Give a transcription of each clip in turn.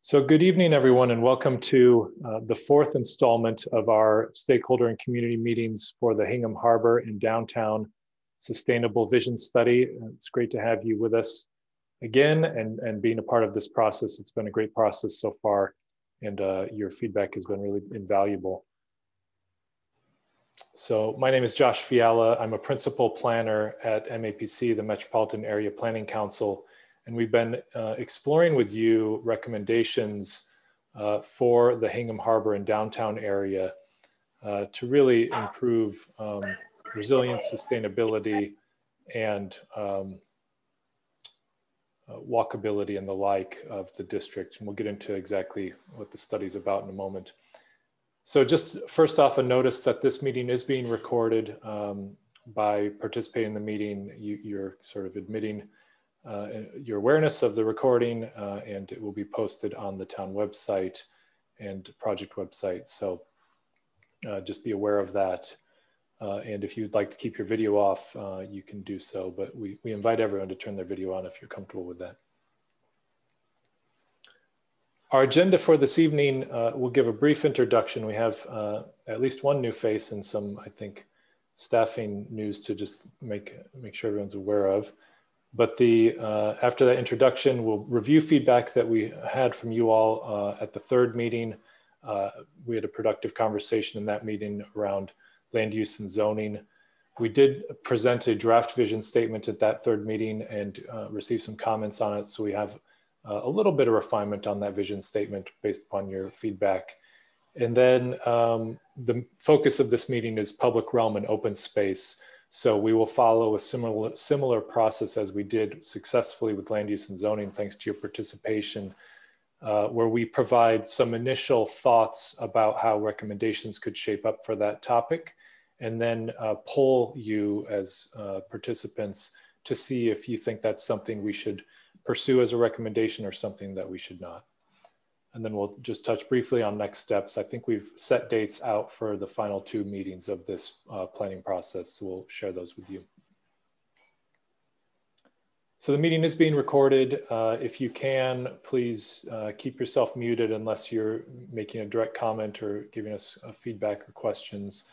So good evening, everyone, and welcome to the fourth installment of our stakeholder and community meetings for the Hingham Harbor and Downtown Sustainable Vision Study. It's great to have you with us again and being a part of this process. It's been a great process so far, and your feedback has been really invaluable. So my name is Josh Fiala. I'm a principal planner at MAPC, the Metropolitan Area Planning Council. And we've been exploring with you recommendations for the Hingham Harbor and downtown area to really improve resilience, sustainability, and walkability and the like of the district. And we'll get into exactly what the study's about in a moment. So just first off, a notice that this meeting is being recorded. By participating in the meeting, you're sort of admitting your awareness of the recording, and it will be posted on the town website and project website. So just be aware of that. And if you'd like to keep your video off, you can do so, but we invite everyone to turn their video on if you're comfortable with that. Our agenda for this evening, we'll give a brief introduction. We have at least one new face and some, I think, staffing news to just make sure everyone's aware of. But after that introduction, we'll review feedback that we had from you all at the third meeting. We had a productive conversation in that meeting around land use and zoning. We did present a draft vision statement at that third meeting and received some comments on it. So we have a little bit of refinement on that vision statement based upon your feedback. And then the focus of this meeting is public realm and open space. So we will follow a similar process as we did successfully with land use and zoning, thanks to your participation, where we provide some initial thoughts about how recommendations could shape up for that topic, and then poll you as participants to see if you think that's something we should pursue as a recommendation or something that we should not. And then we'll just touch briefly on next steps. I think we've set dates out for the final two meetings of this planning process, so we'll share those with you. So the meeting is being recorded. If you can, please keep yourself muted unless you're making a direct comment or giving us feedback or questions.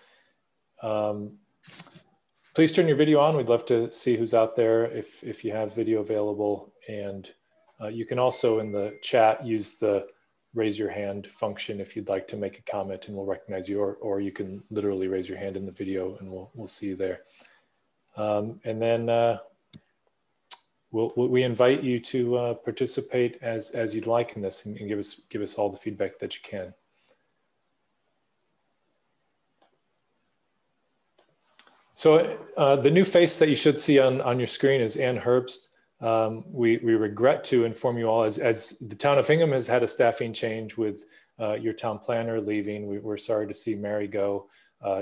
Please turn your video on. We'd love to see who's out there if you have video available. And you can also in the chat use the raise your hand function if you'd like to make a comment, and we'll recognize you, or you can literally raise your hand in the video and we'll see you there. And then we invite you to participate as you'd like in this and give us all the feedback that you can. So the new face that you should see on your screen is Ann Herbst. We regret to inform you all, as the town of Hingham has had a staffing change with your town planner leaving. We're sorry to see Mary go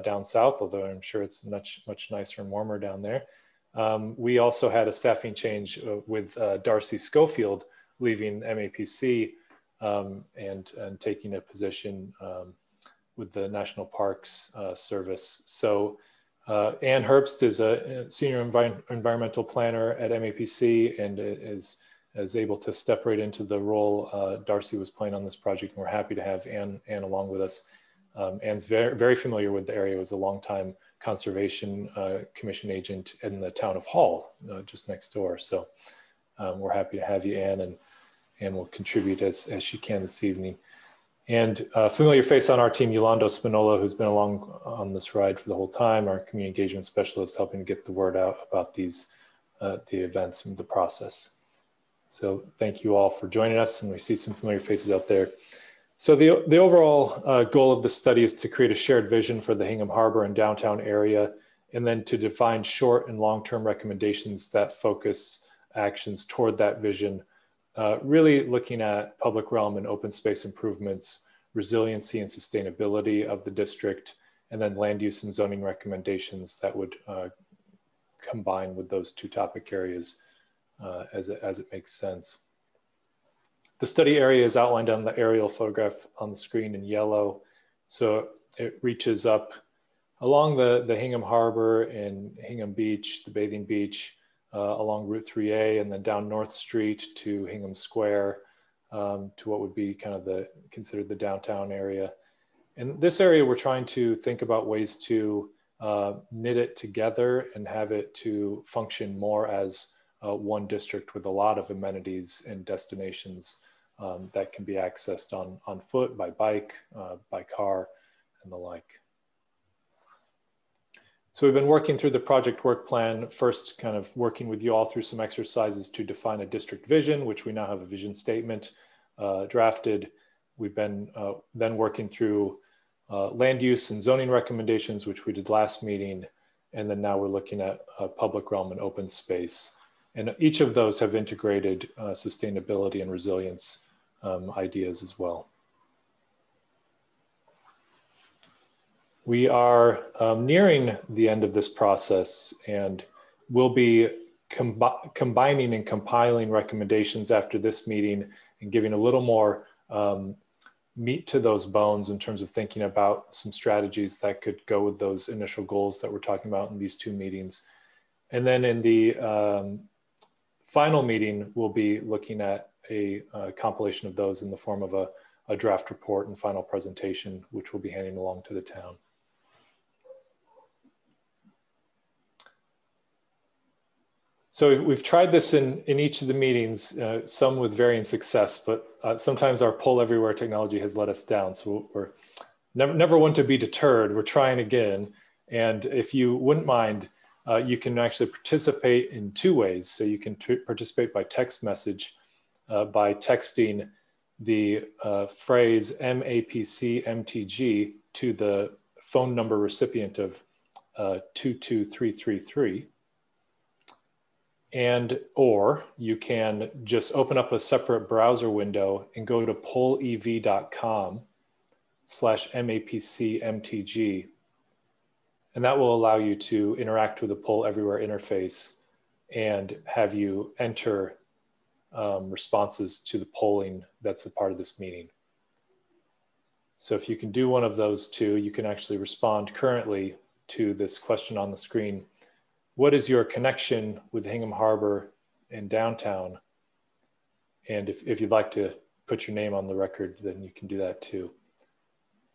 down south, although I'm sure it's much nicer and warmer down there. We also had a staffing change with Darcy Schofield leaving MAPC and taking a position with the National Parks Service. So Ann Herbst is a senior environmental planner at MAPC and is able to step right into the role Darcy was playing on this project. And we're happy to have Ann along with us. Ann's very familiar with the area, was a longtime conservation commission agent in the town of Hull, just next door. So we're happy to have you, Ann, and will contribute as she can this evening. And a familiar face on our team, Yolando Spinola, who's been along on this ride for the whole time, our community engagement specialist, helping to get the word out about these, the events and the process. So thank you all for joining us, and we see some familiar faces out there. So the overall goal of the study is to create a shared vision for the Hingham Harbor and downtown area, and then to define short and long-term recommendations that focus actions toward that vision. Really looking at public realm and open space improvements, resiliency and sustainability of the district, and then land use and zoning recommendations that would combine with those two topic areas as it makes sense. The study area is outlined on the aerial photograph on the screen in yellow. So it reaches up along the Hingham Harbor and Hingham Beach, the bathing beach, along Route 3A, and then down North Street to Hingham Square, to what would be kind of considered the downtown area. In this area, we're trying to think about ways to knit it together and have it to function more as one district with a lot of amenities and destinations that can be accessed on foot, by bike, by car, and the like. So we've been working through the project work plan, first kind of working with you all through some exercises to define a district vision, which we now have a vision statement drafted. We've been then working through land use and zoning recommendations, which we did last meeting. And then now we're looking at public realm and open space. And each of those have integrated sustainability and resilience ideas as well. We are nearing the end of this process, and we'll be combining and compiling recommendations after this meeting and giving a little more meat to those bones in terms of thinking about some strategies that could go with those initial goals that we're talking about in these two meetings. And then in the final meeting, we'll be looking at a compilation of those in the form of a draft report and final presentation, which we'll be handing along to the town. So we've tried this in each of the meetings, some with varying success, but sometimes our poll everywhere technology has let us down. So we're never one to be deterred. We're trying again. And if you wouldn't mind, you can actually participate in two ways. So you can participate by text message, by texting the phrase MAPC-MTG to the phone number recipient of 22333. Or you can just open up a separate browser window and go to pollev.com/MAPCMTG. And that will allow you to interact with the Poll Everywhere interface and have you enter responses to the polling that's a part of this meeting. So if you can do one of those two, you can actually respond currently to this question on the screen. What is your connection with Hingham Harbor and downtown? And if you'd like to put your name on the record, then you can do that too.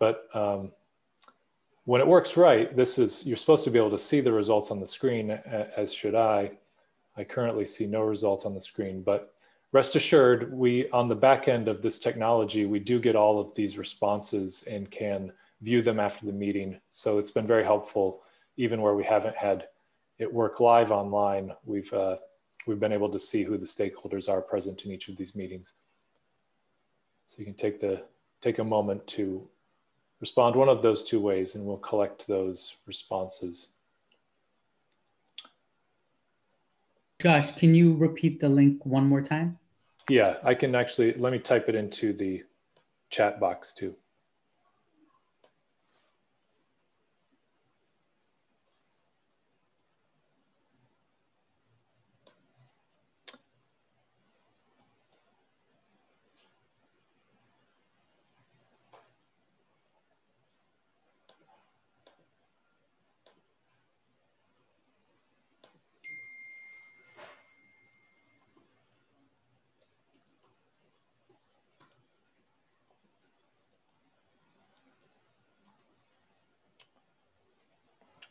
But when it works right, you're supposed to be able to see the results on the screen, as should I. I currently see no results on the screen, but rest assured, on the back end of this technology, we do get all of these responses and can view them after the meeting. So it's been very helpful, even where we haven't had it work live online. We've been able to see who the stakeholders are present in each of these meetings. So you can take a moment to respond one of those two ways, and we'll collect those responses. Josh, can you repeat the link one more time? Yeah, I can actually, let me type it into the chat box too.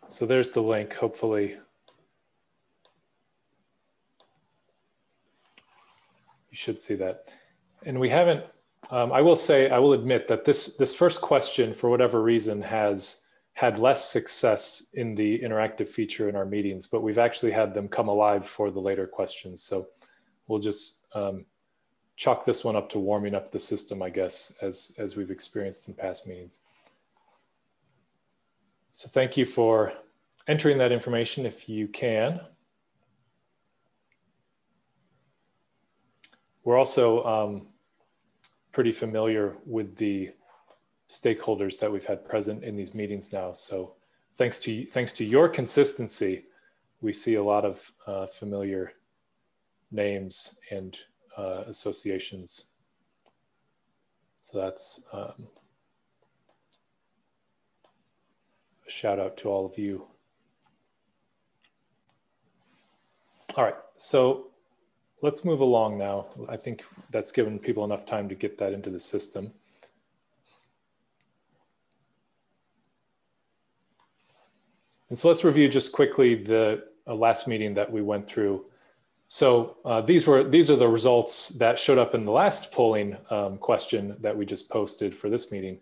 So there's the link, hopefully. You should see that. And we haven't, I will admit that this first question, for whatever reason, has had less success in the interactive feature in our meetings, but we've actually had them come alive for the later questions. So we'll just chalk this one up to warming up the system, I guess, as we've experienced in past meetings. So thank you for entering that information if you can. We're also pretty familiar with the stakeholders that we've had present in these meetings now. So thanks to your consistency, we see a lot of familiar names and associations. So that's a shout out to all of you. All right, so let's move along now. I think that's given people enough time to get that into the system. And so let's review just quickly the last meeting that we went through. So these are the results that showed up in the last polling question that we just posted for this meeting.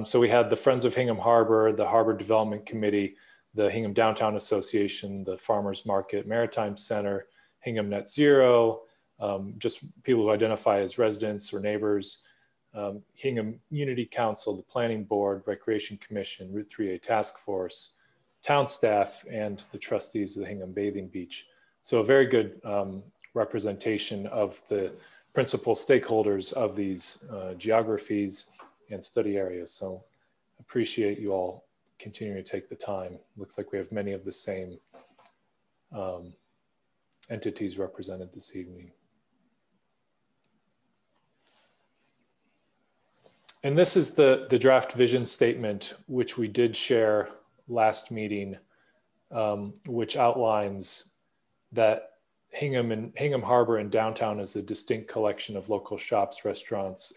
So we had the Friends of Hingham Harbor, the Harbor Development Committee, the Hingham Downtown Association, the Farmers Market Maritime Center, Hingham Net Zero, just people who identify as residents or neighbors, Hingham Unity Council, the Planning Board, Recreation Commission, Route 3A Task Force, town staff, and the trustees of the Hingham Bathing Beach. So a very good representation of the principal stakeholders of these geographies and study areas. So appreciate you all continuing to take the time. Looks like we have many of the same entities represented this evening. And this is the draft vision statement, which we did share last meeting, which outlines that Hingham Harbor and downtown is a distinct collection of local shops, restaurants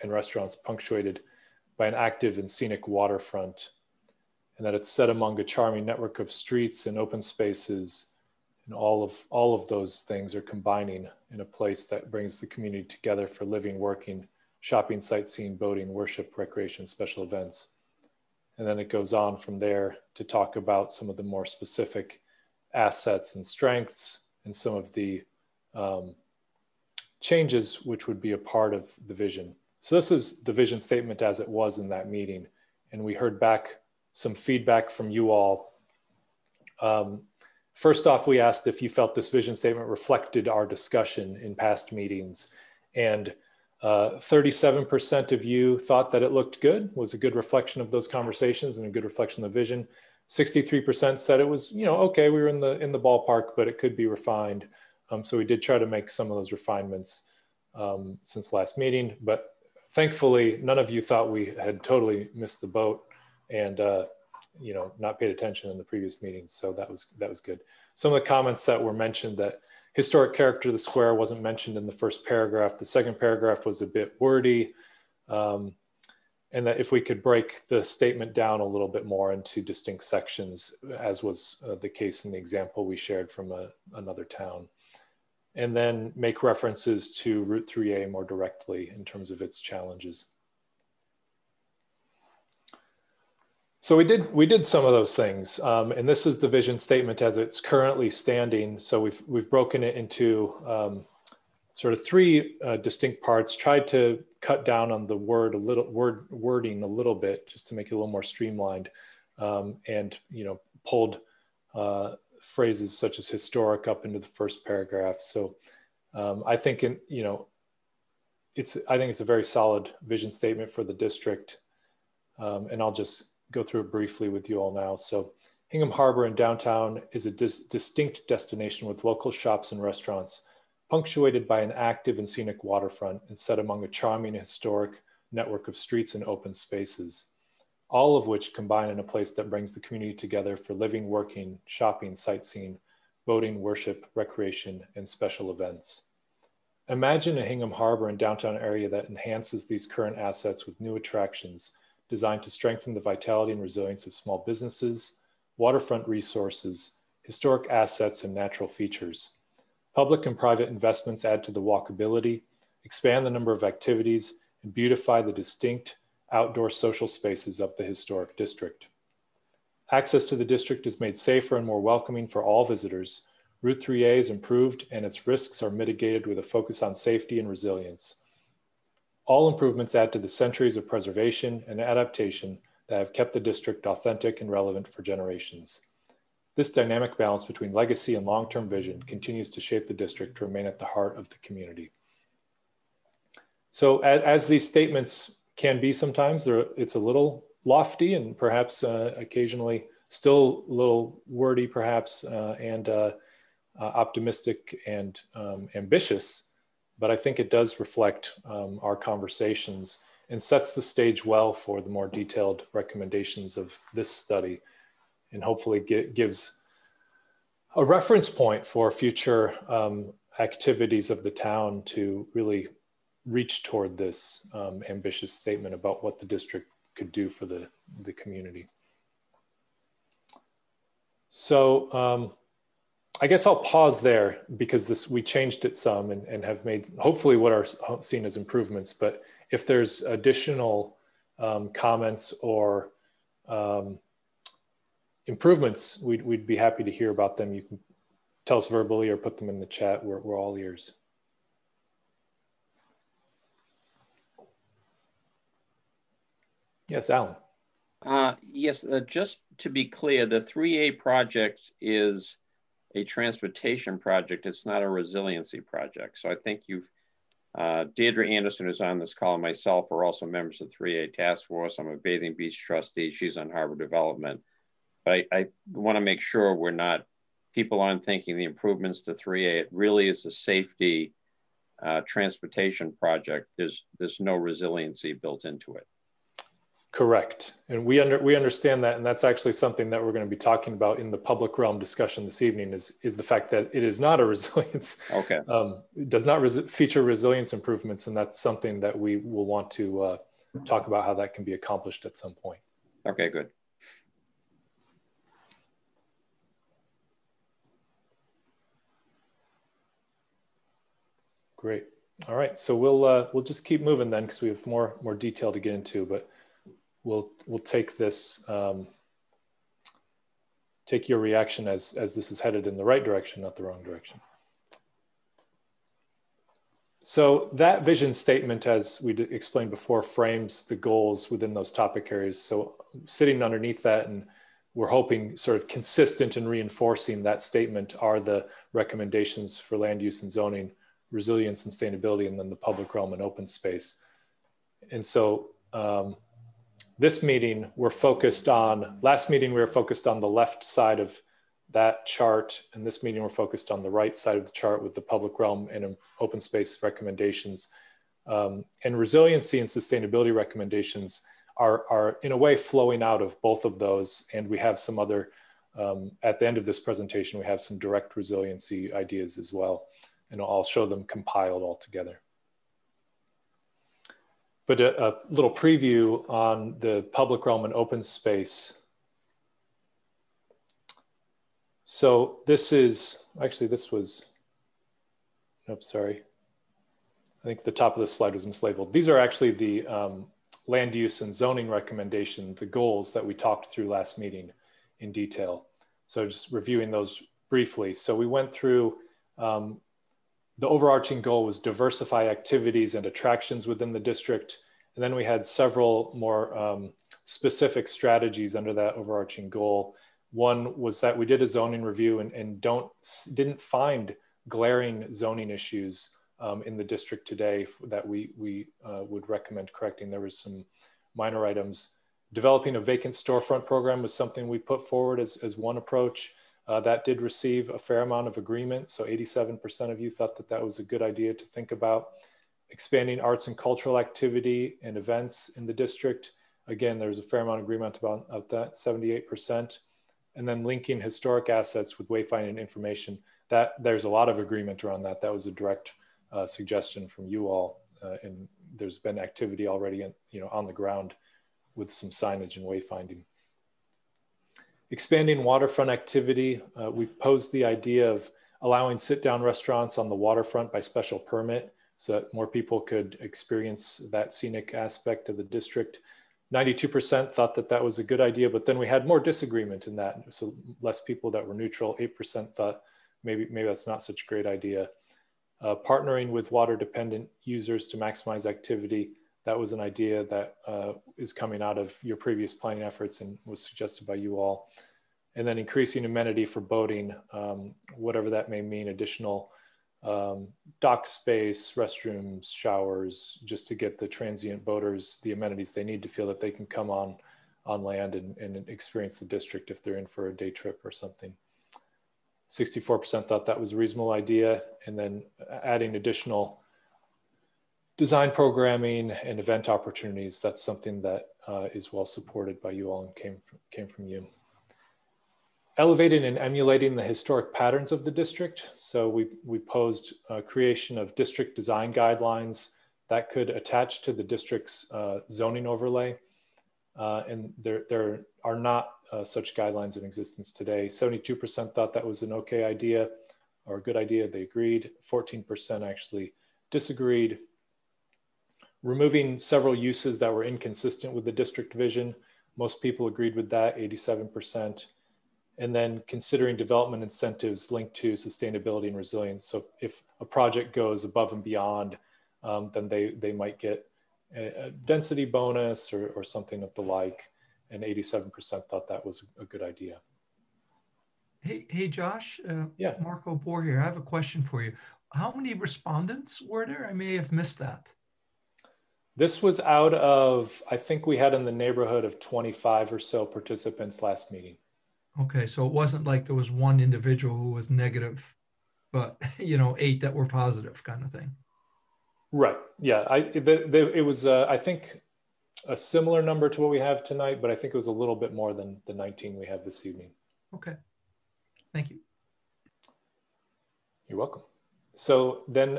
punctuated by an active and scenic waterfront, and that it's set among a charming network of streets and open spaces, and all of those things are combining in a place that brings the community together for living, working, shopping, sightseeing, boating, worship, recreation, special events. And then it goes on from there to talk about some of the more specific assets and strengths and some of the changes which would be a part of the vision. So this is the vision statement as it was in that meeting. And we heard back some feedback from you all. First off, we asked if you felt this vision statement reflected our discussion in past meetings. And 37% of you thought that it looked good, was a good reflection of those conversations and a good reflection of the vision. 63% said it was, okay, we were in the ballpark, but it could be refined. So we did try to make some of those refinements since last meeting, but thankfully none of you thought we had totally missed the boat and not paid attention in the previous meetings. So that was good. Some of the comments that were mentioned, that historic character of the square wasn't mentioned in the first paragraph. The second paragraph was a bit wordy. And that if we could break the statement down a little bit more into distinct sections, as was the case in the example we shared from another town. And then make references to Route 3A more directly in terms of its challenges. So we did some of those things, and this is the vision statement as it's currently standing. So we've broken it into sort of three distinct parts. Tried to cut down on the wording a little bit, just to make it a little more streamlined, and pulled phrases such as historic up into the first paragraph. So I think it's a very solid vision statement for the district, and I'll just go through it briefly with you all now. So Hingham Harbor and downtown is a distinct destination with local shops and restaurants, punctuated by an active and scenic waterfront and set among a charming historic network of streets and open spaces, all of which combine in a place that brings the community together for living, working, shopping, sightseeing, boating, worship, recreation, and special events. Imagine a Hingham Harbor and downtown area that enhances these current assets with new attractions designed to strengthen the vitality and resilience of small businesses, waterfront resources, historic assets, and natural features. Public and private investments add to the walkability, expand the number of activities, and beautify the distinct outdoor social spaces of the historic district. Access to the district is made safer and more welcoming for all visitors. Route 3A is improved and its risks are mitigated with a focus on safety and resilience. All improvements add to the centuries of preservation and adaptation that have kept the district authentic and relevant for generations. This dynamic balance between legacy and long-term vision continues to shape the district to remain at the heart of the community. So as these statements can be sometimes, it's a little lofty and perhaps occasionally still a little wordy perhaps, and optimistic and ambitious, but I think it does reflect our conversations and sets the stage well for the more detailed recommendations of this study, and hopefully gives a reference point for future activities of the town to really reach toward this ambitious statement about what the district could do for the community. So I guess I'll pause there because we changed it some and have made hopefully what are seen as improvements. But if there's additional comments or improvements, we'd be happy to hear about them. You can tell us verbally or put them in the chat. We're all ears. Yes, Alan. Yes, just to be clear, the 3A project is a transportation project. It's not a resiliency project. So I think Deirdre Anderson, who's on this call, and myself are also members of the 3A task force. I'm a Bathing Beach trustee. She's on harbor development. But I want to make sure people aren't thinking the improvements to 3A. It really is a safety transportation project. There's no resiliency built into it. Correct. And we understand that. And that's actually something that we're going to be talking about in the public realm discussion this evening is the fact that it is not a resilience. Okay. It does not feature resilience improvements. And that's something that we will want to talk about how that can be accomplished at some point. Okay, good. Great. All right. So we'll just keep moving then because we have more detail to get into, but we'll take this, take your reaction as this is headed in the right direction, not the wrong direction. So that vision statement, as we explained before, frames the goals within those topic areas. So sitting underneath that, and we're hoping sort of consistent and reinforcing that statement are the recommendations for land use and zoning, resilience and sustainability, and then the public realm and open space. And so, this meeting, last meeting, we were focused on the left side of that chart. And this meeting, we're focused on the right side of the chart with the public realm and open space recommendations. And resiliency and sustainability recommendations are in a way flowing out of both of those. And we have some other, at the end of this presentation, we have some direct resiliency ideas as well. And I'll show them compiled all together. But a little preview on the public realm and open space. So this was, nope, sorry. I think the top of the slide was mislabeled. These are actually the land use and zoning recommendation, the goals that we talked through last meeting in detail. So just reviewing those briefly. So we went through, the overarching goal was diversify activities and attractions within the district. And then we had several more specific strategies under that overarching goal. One was that we did a zoning review and didn't find glaring zoning issues in the district today that we would recommend correcting. There was some minor items. Developing a vacant storefront program was something we put forward as one approach. That did receive a fair amount of agreement. So 87% of you thought that that was a good idea to think about. Expanding arts and cultural activity and events in the district. Again, there's a fair amount of agreement about that, 78%. And then linking historic assets with wayfinding information. There's a lot of agreement around that. That was a direct suggestion from you all. And there's been activity already on the ground with some signage and wayfinding. Expanding waterfront activity, we posed the idea of allowing sit-down restaurants on the waterfront by special permit so that more people could experience that scenic aspect of the district. 92% thought that that was a good idea, but then we had more disagreement in that. So less people that were neutral, 8% thought maybe that's not such a great idea. Partnering with water-dependent users to maximize activity. That was an idea that is coming out of your previous planning efforts and was suggested by you all. And then increasing amenity for boating, whatever that may mean, additional dock space, restrooms, showers, just to get the transient boaters the amenities they need to feel that they can come on land and experience the district if they're in for a day trip or something. 64% thought that was a reasonable idea. And then adding additional design programming and event opportunities, that's something that is well supported by you all and came from you. elevating and emulating the historic patterns of the district. So we posed creation of district design guidelines that could attach to the district's zoning overlay. And there are not such guidelines in existence today. 72% thought that was an okay idea or a good idea. They agreed. 14% actually disagreed. Removing several uses that were inconsistent with the district vision. Most people agreed with that, 87%. And then considering development incentives linked to sustainability and resilience. So if a project goes above and beyond, then they might get a density bonus or something of the like. And 87% thought that was a good idea. Hey Josh, yeah. Marco Bohr here. I have a question for you. How many respondents were there? I may have missed that. This was out of, I think we had in the neighborhood of 25 or so participants last meeting. Okay, so it wasn't like there was one individual who was negative, but 8 that were positive kind of thing. Right, yeah, it was, I think, a similar number to what we have tonight, but I think it was a little bit more than the 19 we have this evening. Okay, thank you. You're welcome. So then,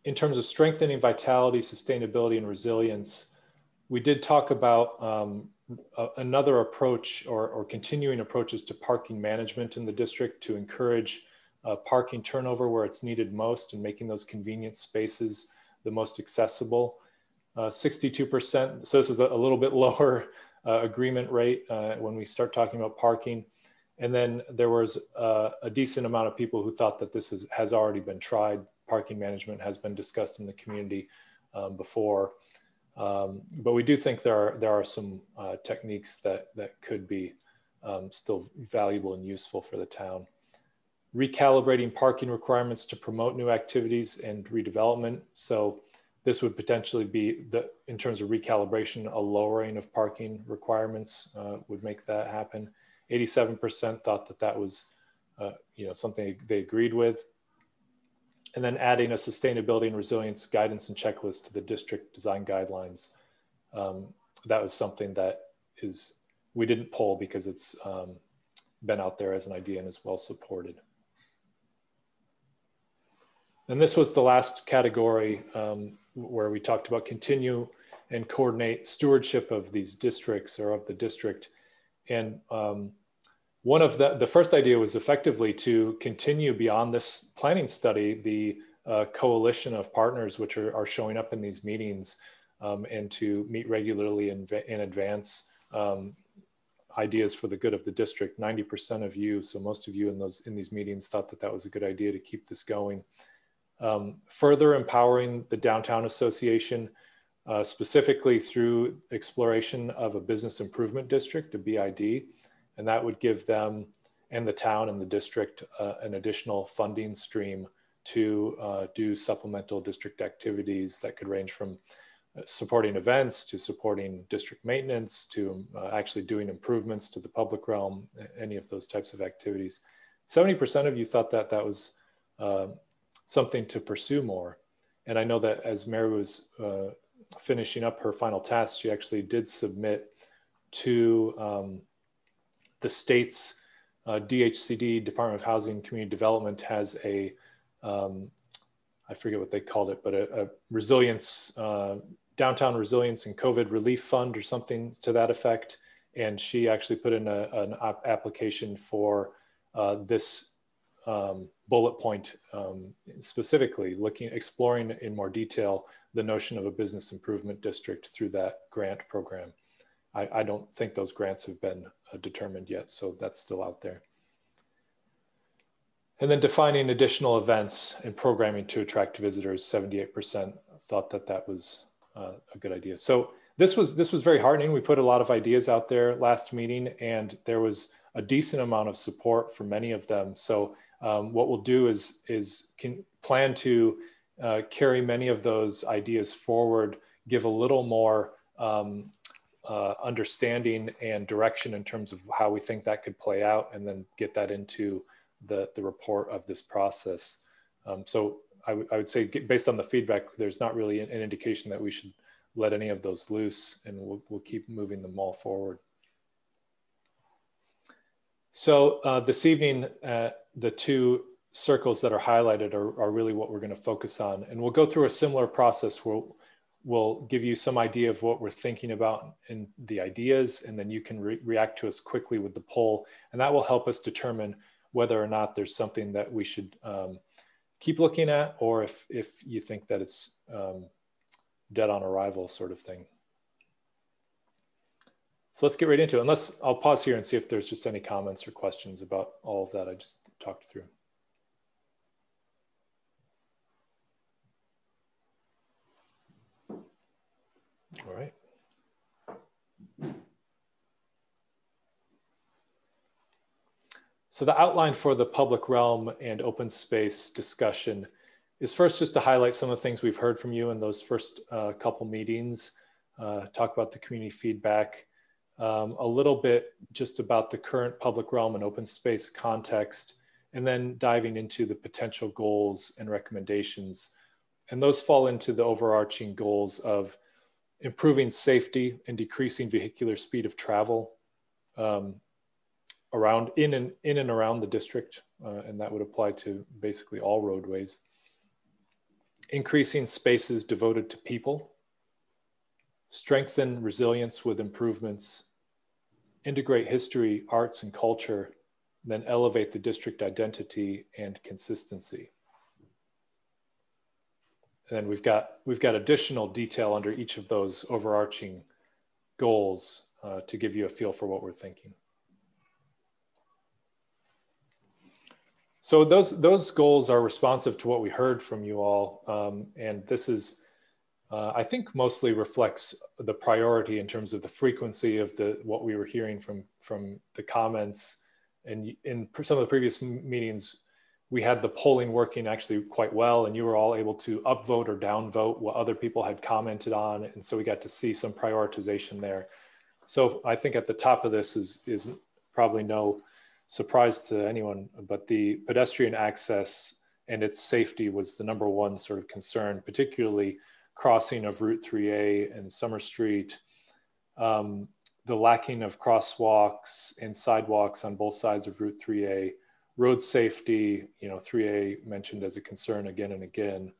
in terms of strengthening vitality, sustainability, and resilience, we did talk about another approach or continuing approaches to parking management in the district to encourage parking turnover where it's needed most and making those convenient spaces the most accessible. 62%, so this is a little bit lower agreement rate when we start talking about parking. And then there was a decent amount of people who thought that this has already been tried. Parking management has been discussed in the community before. But we do think there are some techniques that could be still valuable and useful for the town. Recalibrating parking requirements to promote new activities and redevelopment. So this would potentially be, in terms of recalibration, a lowering of parking requirements would make that happen. 87% thought that was something they agreed with. And then adding a sustainability and resilience guidance and checklist to the district design guidelines. That was something that we didn't pull because it's been out there as an idea and is well supported. And this was the last category where we talked about continue and coordinate stewardship of these districts or of the district. And one of the first idea was effectively to continue beyond this planning study, the coalition of partners which are showing up in these meetings and to meet regularly and advance ideas for the good of the district. 90% of you, so most of you in these meetings thought that was a good idea to keep this going. Further empowering the Downtown Association, specifically through exploration of a business improvement district, a BID, and that would give them and the town and the district an additional funding stream to do supplemental district activities that could range from supporting events to supporting district maintenance to actually doing improvements to the public realm, any of those types of activities. 70% of you thought that was something to pursue more. And I know that as Mary was finishing up her final task, she actually did submit to the state's DHCD, Department of Housing and Community Development, has a, I forget what they called it, but a resilience, downtown resilience and COVID relief fund or something to that effect. And she actually put in an application for this bullet point, specifically exploring in more detail the notion of a business improvement district through that grant program. I don't think those grants have been determined yet, so that's still out there. And then defining additional events and programming to attract visitors. 78% thought that was a good idea. So this was very heartening. We put a lot of ideas out there last meeting, and there was a decent amount of support for many of them. So what we'll do is plan to carry many of those ideas forward, give a little more understanding and direction in terms of how we think that could play out, and then get that into the report of this process. So I would say, based on the feedback, there's not really an indication that we should let any of those loose, and we'll keep moving them all forward. So this evening, the two circles that are highlighted are really what we're going to focus on. And we'll go through a similar process where we'll give you some idea of what we're thinking about and the ideas, and then you can react to us quickly with the poll. And that will help us determine whether or not there's something that we should keep looking at, or if you think that it's dead on arrival sort of thing. So let's get right into it. I'll pause here and see if there's just any comments or questions about all of that I just talked through. All right. So the outline for the public realm and open space discussion is first just to highlight some of the things we've heard from you in those first couple meetings, talk about the community feedback, a little bit just about the current public realm and open space context, and then diving into the potential goals and recommendations. And those fall into the overarching goals of improving safety and decreasing vehicular speed of travel in and around the district, and that would apply to basically all roadways. Increasing spaces devoted to people, strengthen resilience with improvements, integrate history, arts, and culture, then elevate the district identity and consistency. And then we've got additional detail under each of those overarching goals to give you a feel for what we're thinking. So those goals are responsive to what we heard from you all. And this is, I think, mostly reflects the priority in terms of the frequency of what we were hearing from the comments. And in some of the previous meetings, we had the polling working actually quite well, and you were all able to upvote or downvote what other people had commented on. And so we got to see some prioritization there. So I think at the top of this is probably no surprise to anyone, but the pedestrian access and its safety was the #1 sort of concern, particularly crossing of Route 3A and Summer Street, the lacking of crosswalks and sidewalks on both sides of Route 3A, road safety, 3A mentioned as a concern again and again,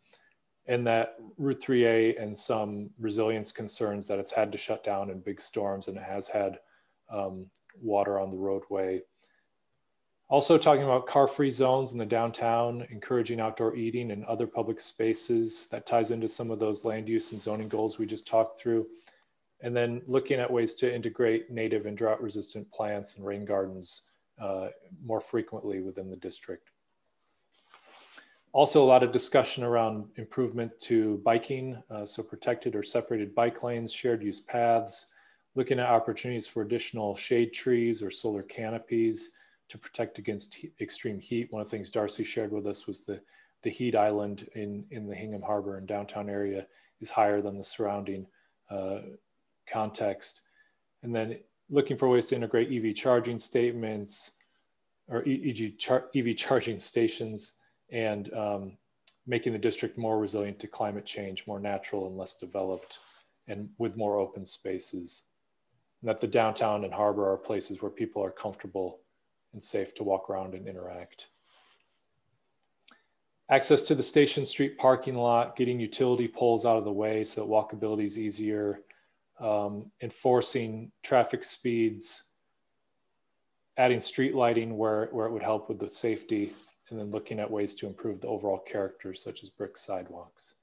and that Route 3A and some resilience concerns that it's had to shut down in big storms and it has had water on the roadway. Also talking about car-free zones in the downtown, encouraging outdoor eating and other public spaces. That ties into some of those land use and zoning goals we just talked through. And then looking at ways to integrate native and drought-resistant plants and rain gardens more frequently within the district. Also a lot of discussion around improvement to biking, so protected or separated bike lanes, shared use paths, looking at opportunities for additional shade trees or solar canopies to protect against extreme heat. One of the things Darcy shared with us was the heat island in the Hingham Harbor and downtown area is higher than the surrounding context. And then looking for ways to integrate EV charging statements or EV charging stations, and making the district more resilient to climate change, more natural and less developed, and with more open spaces. And that the downtown and harbor are places where people are comfortable and safe to walk around and interact. Access to the Station Street parking lot, getting utility poles out of the way so that walkability is easier, enforcing traffic speeds, adding street lighting where it would help with the safety, and then looking at ways to improve the overall character, such as brick sidewalks.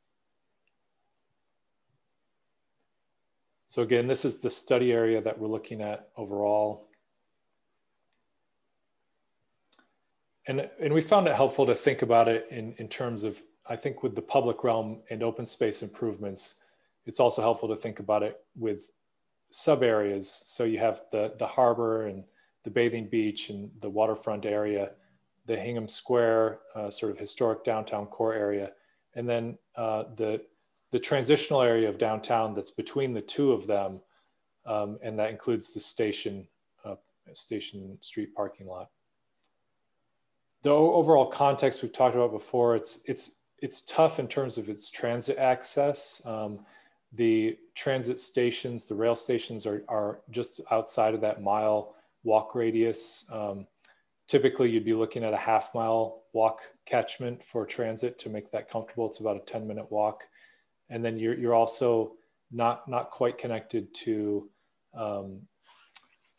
So again, this is the study area that we're looking at overall. And we found it helpful to think about it in terms of, I think with the public realm and open space improvements, it's also helpful to think about it with sub areas. So you have the harbor and the bathing beach and the waterfront area, the Hingham Square, sort of historic downtown core area, and then the transitional area of downtown that's between the two of them, and that includes the Station Street parking lot. The overall context we've talked about before, it's tough in terms of its transit access. The transit stations, the rail stations are just outside of that mile walk radius. Typically, you'd be looking at a half-mile walk catchment for transit to make that comfortable. It's about a 10-minute walk. And then you're also not quite connected to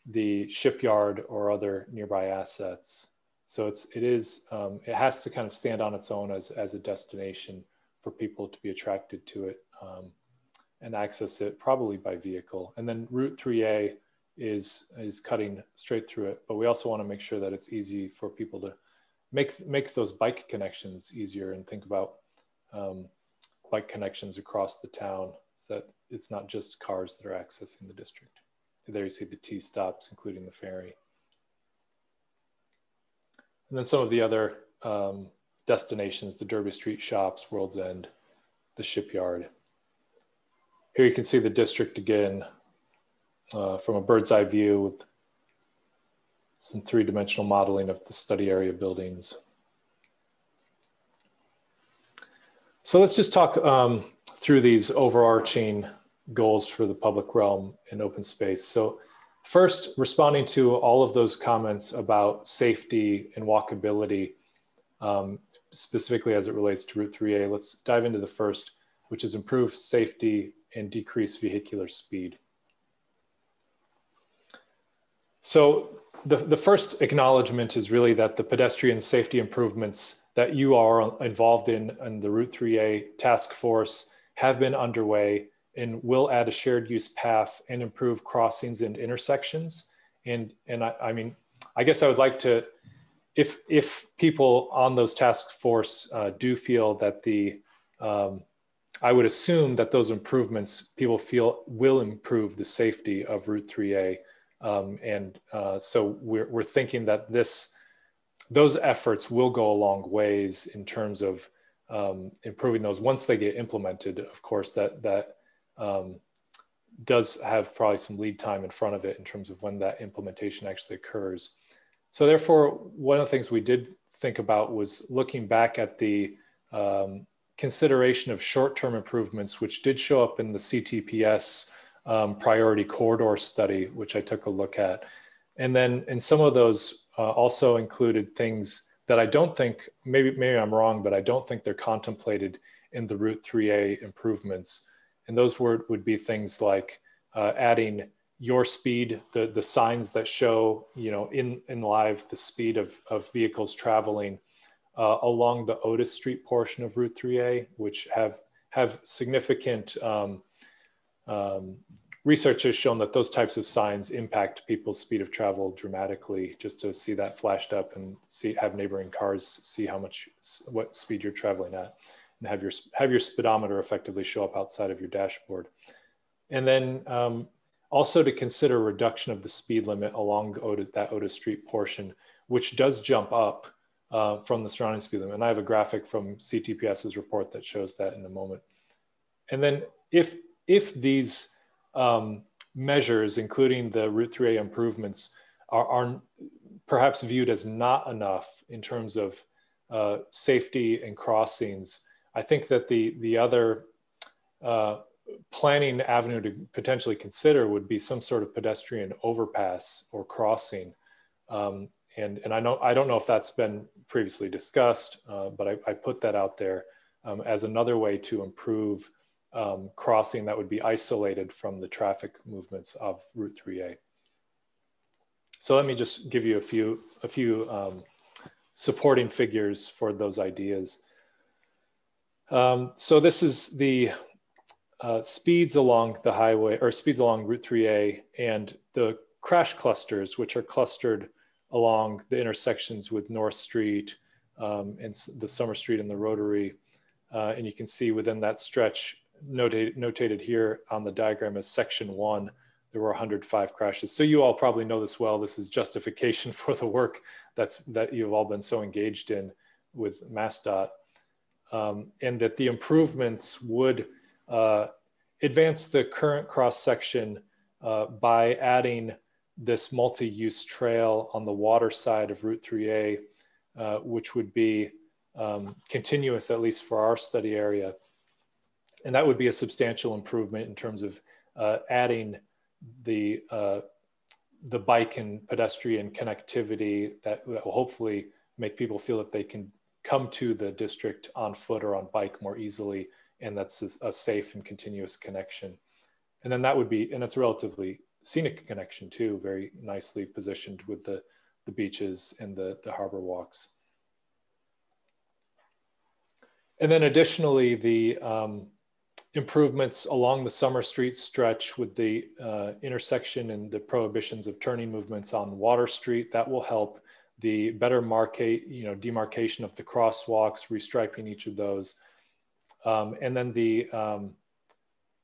the shipyard or other nearby assets. So it has to kind of stand on its own as a destination for people to be attracted to it and access it probably by vehicle. And then Route 3A is cutting straight through it, but we also want to make sure that it's easy for people to make those bike connections easier and think about bike connections across the town so that it's not just cars that are accessing the district. There you see the T stops, including the ferry. And then some of the other destinations, the Derby Street shops, World's End, the shipyard. Here you can see the district again from a bird's eye view with some three-dimensional modeling of the study area buildings. So let's just talk through these overarching goals for the public realm and open space. So first, responding to all of those comments about safety and walkability, specifically as it relates to Route 3A, let's dive into the first, which is improve safety and decrease vehicular speed. So the first acknowledgement is really that the pedestrian safety improvements that you are involved in the Route 3A task force have been underway and will add a shared use path and improve crossings and intersections. And I mean, I guess I would like to, if people on those task force do feel that I would assume that those improvements people feel will improve the safety of Route 3A. So we're thinking that those efforts will go a long ways in terms of improving those once they get implemented. Of course, that does have probably some lead time in front of it in terms of when that implementation actually occurs. So therefore, one of the things we did think about was looking back at the consideration of short-term improvements, which did show up in the CTPS priority corridor study, which I took a look at. And some of those also included things that I don't think, maybe I'm wrong, but I don't think they're contemplated in the Route 3A improvements. And those would be things like adding your speed, the signs that show, in live the speed of vehicles traveling along the Otis Street portion of Route 3A, which have significant research has shown that those types of signs impact people's speed of travel dramatically, just to see that flashed up and have neighboring cars see what speed you're traveling at, and have your speedometer effectively show up outside of your dashboard. And then also to consider reduction of the speed limit along that Otis Street portion, which does jump up from the surrounding speed limit. And I have a graphic from CTPS's report that shows that in a moment. And then if these measures, including the Route 3A improvements, are perhaps viewed as not enough in terms of safety and crossings, I think that the other planning avenue to potentially consider would be some sort of pedestrian overpass or crossing. And I don't know if that's been previously discussed, but I put that out there as another way to improve crossing that would be isolated from the traffic movements of Route 3A. So let me just give you a few supporting figures for those ideas. So this is the speeds along the highway, or speeds along Route 3A, and the crash clusters, which are clustered along the intersections with North Street and the Summer Street and the Rotary. And you can see within that stretch, notated here on the diagram as section 1, there were 105 crashes. So you all probably know this well. This is justification for the work that you've all been so engaged in with MassDOT, and that the improvements would advance the current cross section by adding this multi-use trail on the water side of Route 3A, which would be continuous, at least for our study area. And that would be a substantial improvement in terms of adding the the bike and pedestrian connectivity that will hopefully make people feel that they can come to the district on foot or on bike more easily, and that's a safe and continuous connection. And then that would be, and it's a relatively scenic connection too, very nicely positioned with the beaches and the harbor walks. And then additionally, the improvements along the Summer Street stretch with the intersection and the prohibitions of turning movements on Water Street, that will help the better demarcation of the crosswalks, restriping each of those. And then the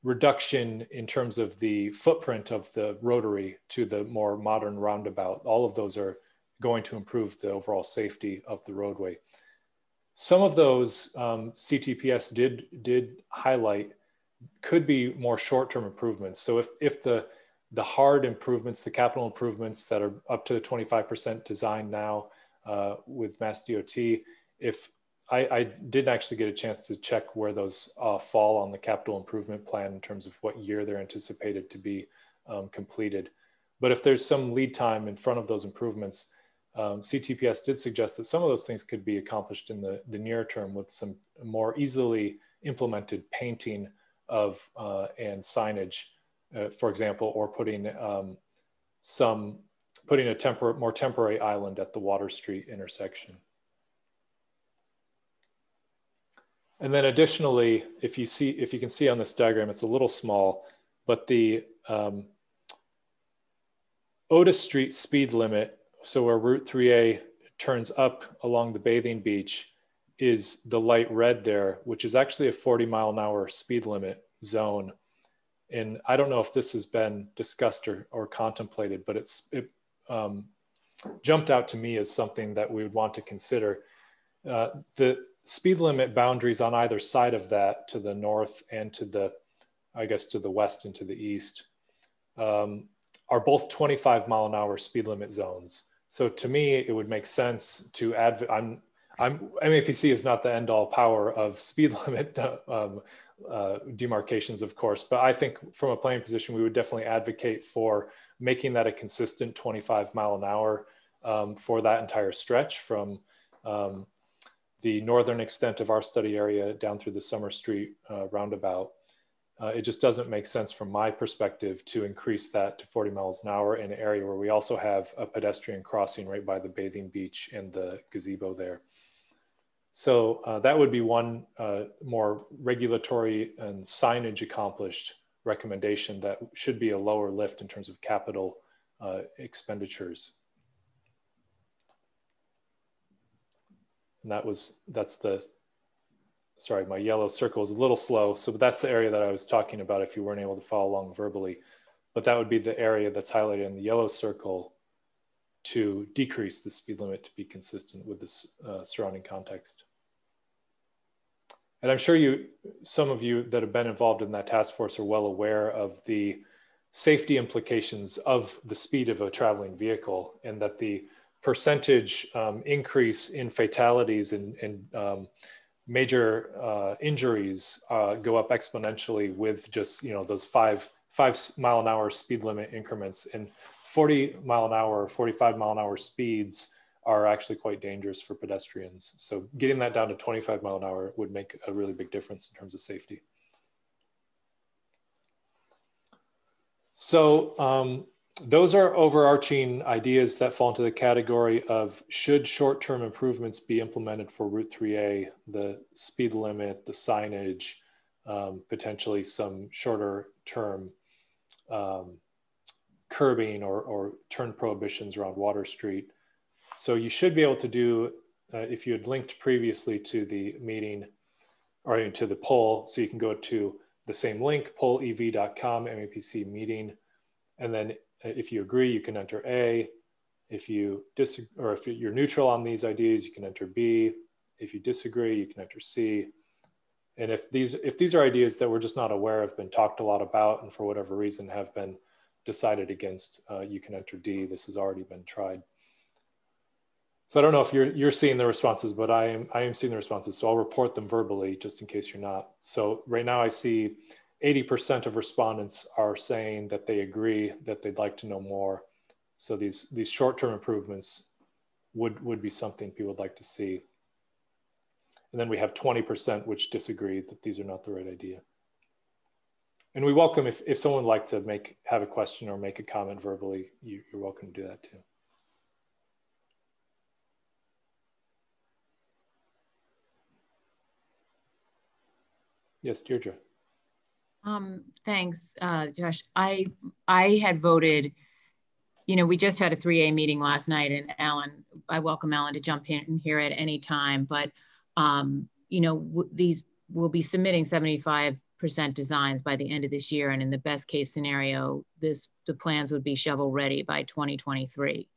reduction in terms of the footprint of the rotary to the more modern roundabout. All of those are going to improve the overall safety of the roadway. Some of those CTPS did highlight could be more short-term improvements. So if the hard improvements, the capital improvements that are up to the 25% design now with Mass DOT, if I didn't actually get a chance to check where those fall on the capital improvement plan in terms of what year they're anticipated to be completed. But if there's some lead time in front of those improvements, CTPS did suggest that some of those things could be accomplished in the near term with some more easily implemented painting of and signage, for example, or putting a more temporary island at the Water Street intersection. And then additionally, if you can see on this diagram, it's a little small, but the Otis Street speed limit, so where Route 3A turns up along the bathing beach, is the light red there, which is actually a 40-mile-an-hour speed limit zone. And I don't know if this has been discussed or contemplated, but it jumped out to me as something that we would want to consider. The speed limit boundaries on either side of that, to the north and to the, I guess, to the west and to the east, are both 25-mile-an-hour speed limit zones. So to me, it would make sense to MAPC is not the end-all power of speed limit demarcations, of course, but I think from a planning position, we would definitely advocate for making that a consistent 25-mile-an-hour for that entire stretch from the northern extent of our study area down through the Summer Street roundabout. It just doesn't make sense from my perspective to increase that to 40 miles an hour in an area where we also have a pedestrian crossing right by the bathing beach and the gazebo there. So that would be one more regulatory and signage accomplished recommendation that should be a lower lift in terms of capital expenditures. And sorry, my yellow circle is a little slow. So that's the area that I was talking about if you weren't able to follow along verbally. But that would be the area that's highlighted in the yellow circle to decrease the speed limit to be consistent with this surrounding context. And I'm sure some of you that have been involved in that task force are well aware of the safety implications of the speed of a traveling vehicle, and that the percentage increase in fatalities and major injuries go up exponentially with just those 5 mile an hour speed limit increments, and 40 mile an hour, 45 mile an hour speeds are actually quite dangerous for pedestrians. So getting that down to 25 mile an hour would make a really big difference in terms of safety. So those are overarching ideas that fall into the category of should short-term improvements be implemented for Route 3A, the speed limit, the signage, potentially some shorter term curbing or turn prohibitions around Water Street. So you should be able to do, if you had linked previously to the meeting or to the poll, so you can go to the same link, pollev.com, MAPC meeting. And then if you agree, you can enter A. If you disagree, or if you're neutral on these ideas, you can enter B. If you disagree, you can enter C. And if these are ideas that we're just not aware of, been talked a lot about, and for whatever reason have been decided against, you can enter D. This has already been tried. So I don't know if you're seeing the responses, but I am seeing the responses. So I'll report them verbally just in case you're not. So right now I see 80% of respondents are saying that they agree that they'd like to know more. So these short-term improvements would be something people would like to see. And then we have 20% which disagree that these are not the right idea. And we welcome, if someone would like to have a question or make a comment verbally, you're welcome to do that too. Yes, Deirdre. Thanks, Josh. I had voted, you know, we just had a 3A meeting last night, and Alan, I welcome Alan to jump in here at any time, but, you know, these will be submitting 75% designs by the end of this year. And in the best case scenario, the plans would be shovel ready by 2023.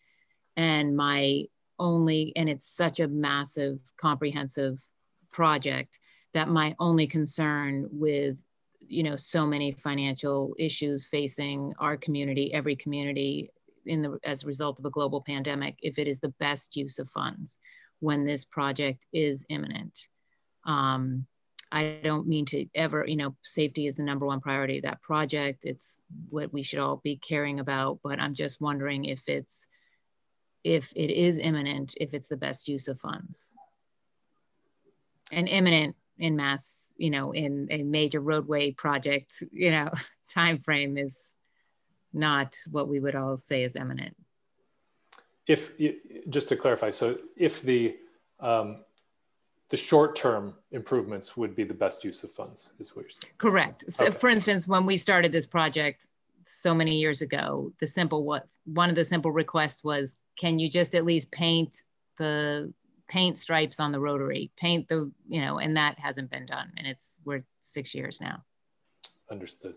And and it's such a massive, comprehensive project that my only concern with, you know, so many financial issues facing our community, every community as a result of a global pandemic, if it is the best use of funds when this project is imminent. I don't mean to ever, you know, safety is the #1 priority of that project. It's what we should all be caring about, but I'm just wondering if it is imminent, if it's the best use of funds. And imminent in mass, you know, in a major roadway project, you know, time frame is not what we would all say is imminent. Just to clarify, so if the short-term improvements would be the best use of funds, is what you're saying? Correct. So okay. For instance, when we started this project so many years ago, one of the simple requests was, can you just at least paint stripes on the rotary, you know, and that hasn't been done. And we're 6 years now. Understood.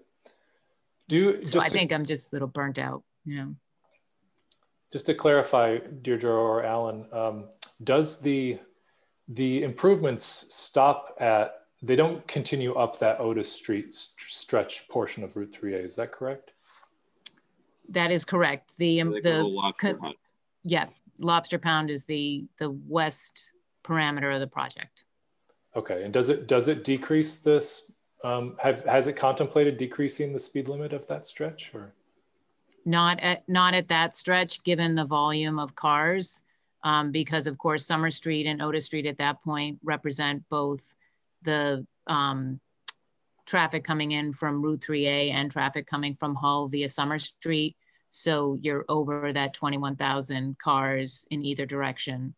I think I'm just a little burnt out, you know. Just to clarify, Deirdre or Alan, does the improvements stop they don't continue up that Otis Street stretch portion of Route 3A, is that correct? That is correct. Yeah, Lobster Pound is the west parameter of the project. Okay, and does it decrease this? Has it contemplated decreasing the speed limit of that stretch, or? Not at that stretch, given the volume of cars, because of course Summer Street and Otis Street at that point represent both the traffic coming in from Route 3A and traffic coming from Hull via Summer Street. So you're over that 21,000 cars in either direction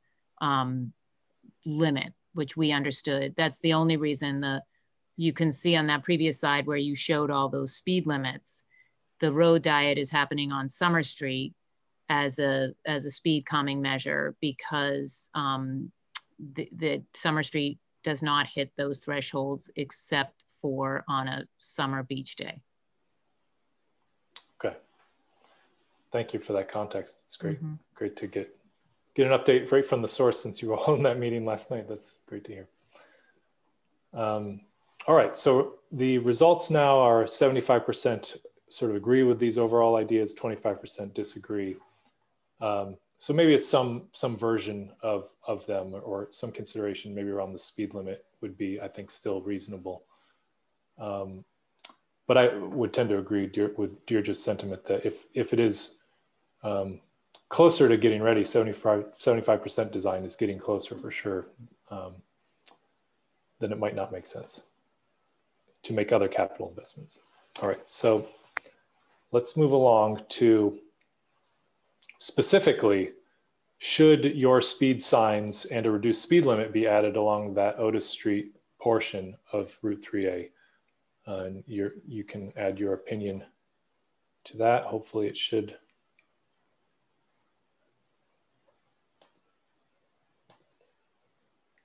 limit, which we understood. That's the only reason you can see on that previous slide where you showed all those speed limits. The road diet is happening on Summer Street as a speed calming measure because the Summer Street does not hit those thresholds except for on a summer beach day. Okay. Thank you for that context. It's great. Mm-hmm. Great to get an update right from the source since you were all in that meeting last night. That's great to hear. All right, so the results now are 75% sort of agree with these overall ideas, 25% disagree. So maybe it's some version of them or some consideration maybe around the speed limit would be, I think, still reasonable. But I would tend to agree with Deirdre's sentiment that if it is closer to getting ready, 75% design is getting closer for sure, then it might not make sense to make other capital investments. All right, so let's move along to specifically, should your speed signs and a reduced speed limit be added along that Otis Street portion of Route 3A? And you can add your opinion to that. Hopefully it should.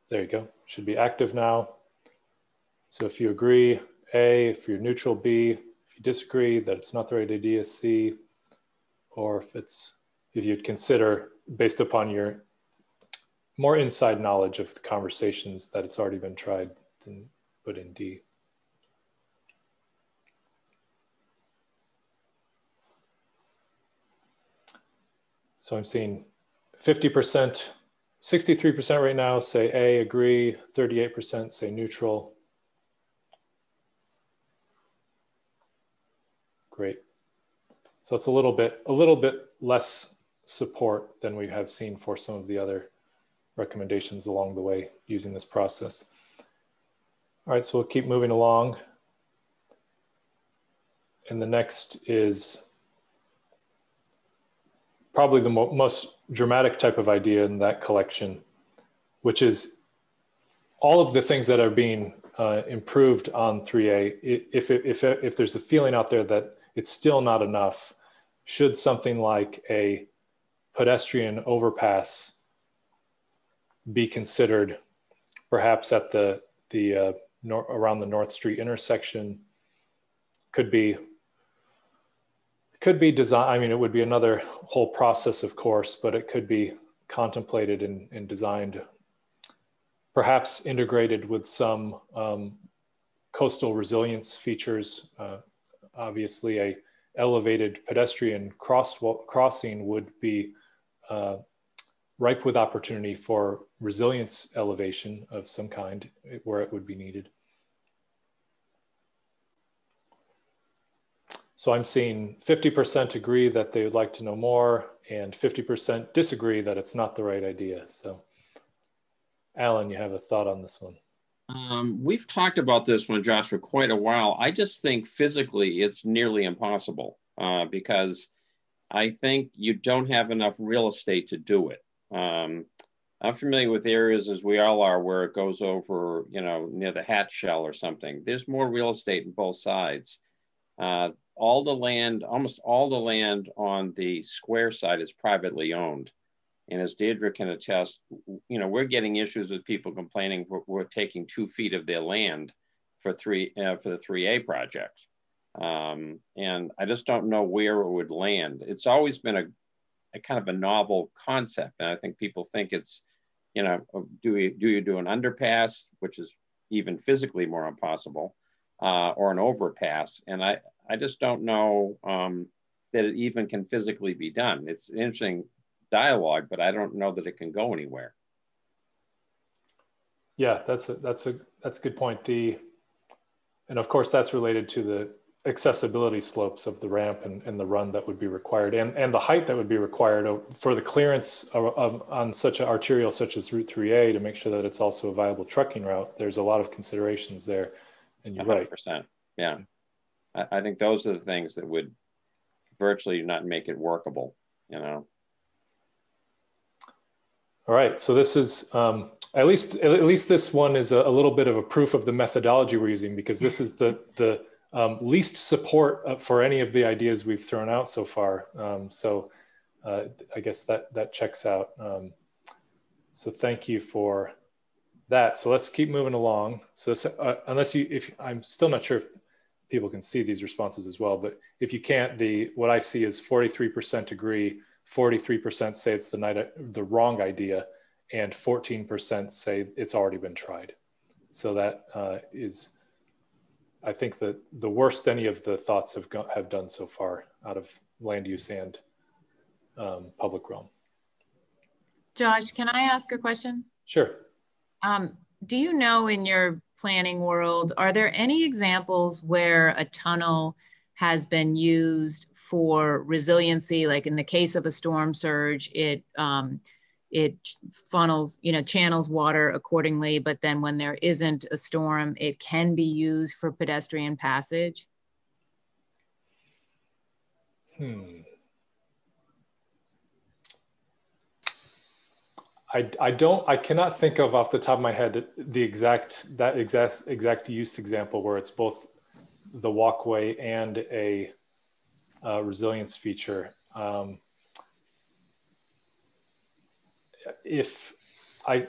There you go, should be active now. So if you agree, A, if you're neutral, B, if you disagree that it's not the right idea, C, or if you'd consider, based upon your more inside knowledge of the conversations, that it's already been tried, then put in D. So I'm seeing 50%, 63% right now say A, agree, 38% say neutral. Great. So it's a little bit less support than we have seen for some of the other recommendations along the way using this process. All right, so we'll keep moving along. And the next is probably the most dramatic type of idea in that collection, which is all of the things that are being improved on 3A. If there's a feeling out there that it's still not enough, should something like a pedestrian overpass be considered, perhaps at around the North Street intersection? Could be designed. I mean, it would be another whole process, of course, but it could be contemplated and designed, perhaps integrated with some coastal resilience features. Obviously, a elevated pedestrian crossing would be ripe with opportunity for resilience elevation of some kind where it would be needed. So I'm seeing 50% agree that they would like to know more and 50% disagree that it's not the right idea. So Alan, you have a thought on this one? We've talked about this one, Josh, for quite a while. I just think physically it's nearly impossible because I think you don't have enough real estate to do it. I'm familiar with areas, as we all are, where it goes over, you know, near the Hatch Shell or something. There's more real estate on both sides. All the land, almost all the land on the square side is privately owned. And as Deirdre can attest, you know, we're getting issues with people complaining we're taking 2 feet of their land for the 3A project. And I just don't know where it would land. It's always been a kind of a novel concept. And I think people think it's, you know, do you do an underpass, which is even physically more impossible, or an overpass? And I just don't know that it even can physically be done. It's an interesting dialogue, but I don't know that it can go anywhere. Yeah, that's a good point. And of course that's related to the accessibility slopes of the ramp and the run that would be required, and the height that would be required for the clearance on such an arterial such as Route 3A to make sure that it's also a viable trucking route. There's a lot of considerations there, and you're 100%. Right. Yeah, I think those are the things that would virtually not make it workable, you know. All right, so this is at least this one is a little bit of a proof of the methodology we're using, because this is the least support for any of the ideas we've thrown out so far. So I guess that checks out. So thank you for that. So let's keep moving along. So I'm still not sure if people can see these responses as well, but if you can't, what I see is 43% agree, 43% say it's the wrong idea, and 14% say it's already been tried. So that is, I think, that the worst any of the thoughts have done so far out of land use and public realm. Josh, can I ask a question? Sure. Do you know, in your planning world, are there any examples where a tunnel has been used for resiliency? Like in the case of a storm surge, it funnels, channels water accordingly, but then when there isn't a storm, it can be used for pedestrian passage? I cannot think of off the top of my head the exact use example where it's both the walkway and a resilience feature. If I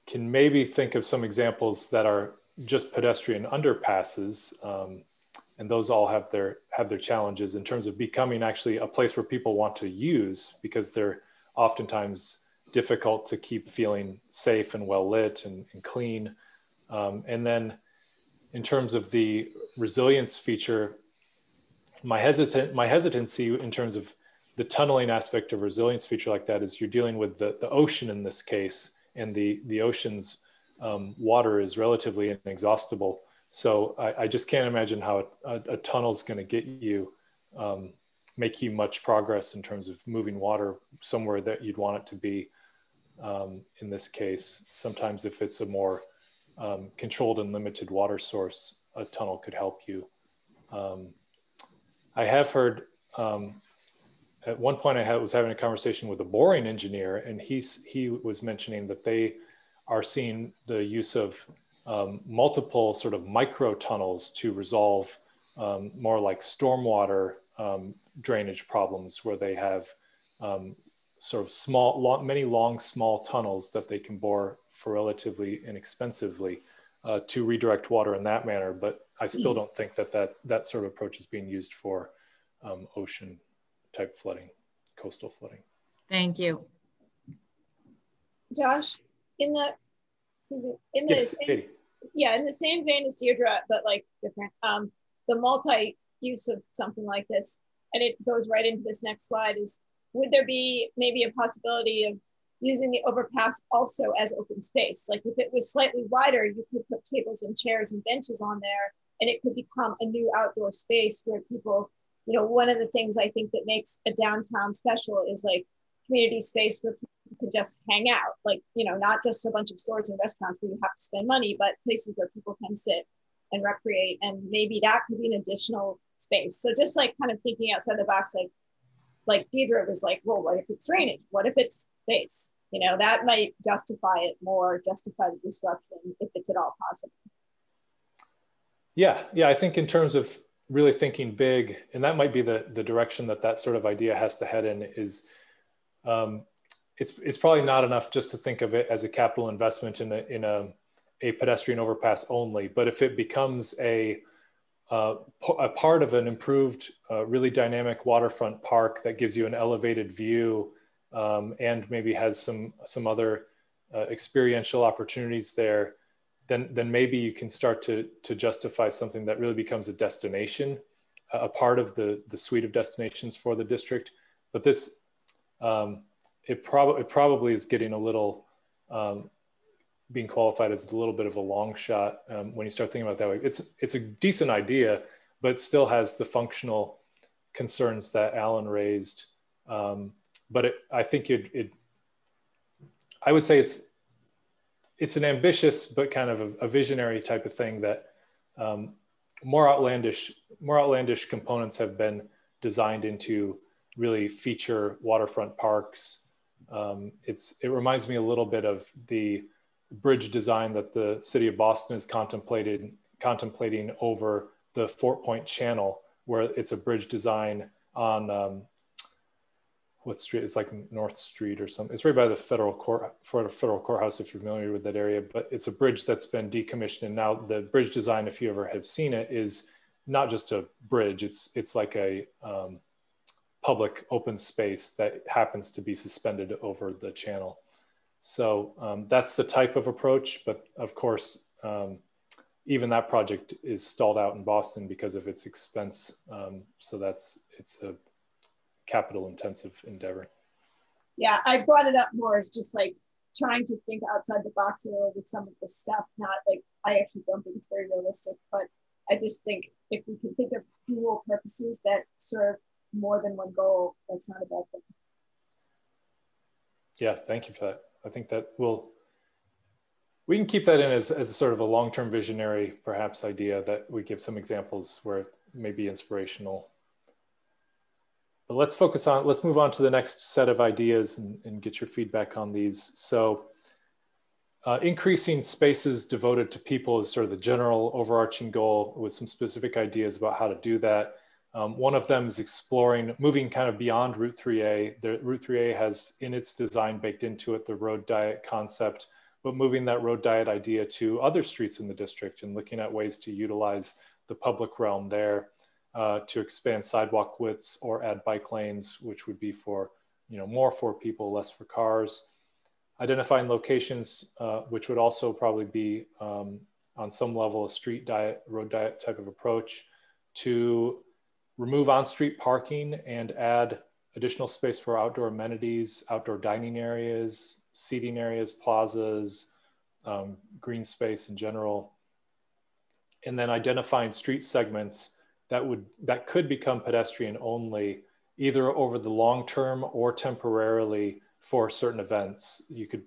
can maybe think of some examples that are just pedestrian underpasses, and those all have their challenges in terms of becoming actually a place where people want to use, because they're oftentimes difficult to keep feeling safe and well lit and clean. And then in terms of the resilience feature, my hesitancy in terms of the tunneling aspect of resilience feature like that is you're dealing with the ocean in this case, and the ocean's water is relatively inexhaustible. So I just can't imagine how a tunnel is going to get you make you much progress in terms of moving water somewhere that you'd want it to be. In this case, sometimes if it's a more controlled and limited water source, a tunnel could help you. I have heard, at one point I was having a conversation with a boring engineer, and he was mentioning that they are seeing the use of multiple sort of micro tunnels to resolve more like stormwater drainage problems, where they have sort of many long, small tunnels that they can bore for relatively inexpensively to redirect water in that manner. But I still don't think that sort of approach is being used for ocean type flooding, coastal flooding. Thank you. Josh, in the Yes, Katie. Yeah, in the same vein as Deirdre, but like different, the multi-use of something like this, and it goes right into this next slide, is would there be maybe a possibility of using the overpass also as open space? Like if it was slightly wider, you could put tables and chairs and benches on there, and it could become a new outdoor space where people, you know, one of the things I think that makes a downtown special is like community space where people can just hang out, like, you know, not just a bunch of stores and restaurants where you have to spend money, but places where people can sit and recreate. And maybe that could be an additional space. So just like kind of thinking outside the box, like Deirdre was like, well, what if it's drainage? What if it's space? You know, that might justify it more, justify the disruption if it's at all possible. Yeah, I think in terms of really thinking big, and that might be the direction that sort of idea has to head in, is it's probably not enough just to think of it as a capital investment in a pedestrian overpass only, but if it becomes a part of an improved, really dynamic waterfront park that gives you an elevated view and maybe has some other experiential opportunities there, then maybe you can start to justify something that really becomes a destination, a part of the suite of destinations for the district. But this, it probably is getting a little, being qualified as a little bit of a long shot when you start thinking about it that way. It's a decent idea, but it still has the functional concerns that Alan raised. But I think I would say it's an ambitious but kind of a visionary type of thing that more outlandish components have been designed into really feature waterfront parks. It reminds me a little bit of the bridge design that the city of Boston is contemplating over the Fort Point Channel, where it's a bridge design on what street? It's like North Street or something. It's right by the federal courthouse, if you're familiar with that area. But it's a bridge that's been decommissioned, and now the bridge design, if you ever have seen it, is not just a bridge. It's like a public open space that happens to be suspended over the channel. So that's the type of approach, but of course, even that project is stalled out in Boston because of its expense. So it's a capital intensive endeavor. Yeah, I brought it up more as just like trying to think outside the box a little with some of this stuff. Not like, I actually don't think it's very realistic, but I just think if we can think of dual purposes that serve more than one goal, that's not a bad thing. Yeah, thank you for that. I think that we can keep that in as a sort of a long-term visionary, perhaps, idea that we give some examples where it may be inspirational. But let's move on to the next set of ideas and get your feedback on these. So increasing spaces devoted to people is sort of the general overarching goal, with some specific ideas about how to do that. One of them is moving kind of beyond Route 3A. The Route 3A has in its design baked into it the road diet concept, but moving that road diet idea to other streets in the district and looking at ways to utilize the public realm there to expand sidewalk widths or add bike lanes, which would be for, more for people, less for cars. Identifying locations, which would also probably be on some level a street diet, road diet type of approach, to remove on-street parking and add additional space for outdoor amenities, outdoor dining areas, seating areas, plazas, green space in general. And then identifying street segments that could become pedestrian only either over the long term or temporarily for certain events. You could,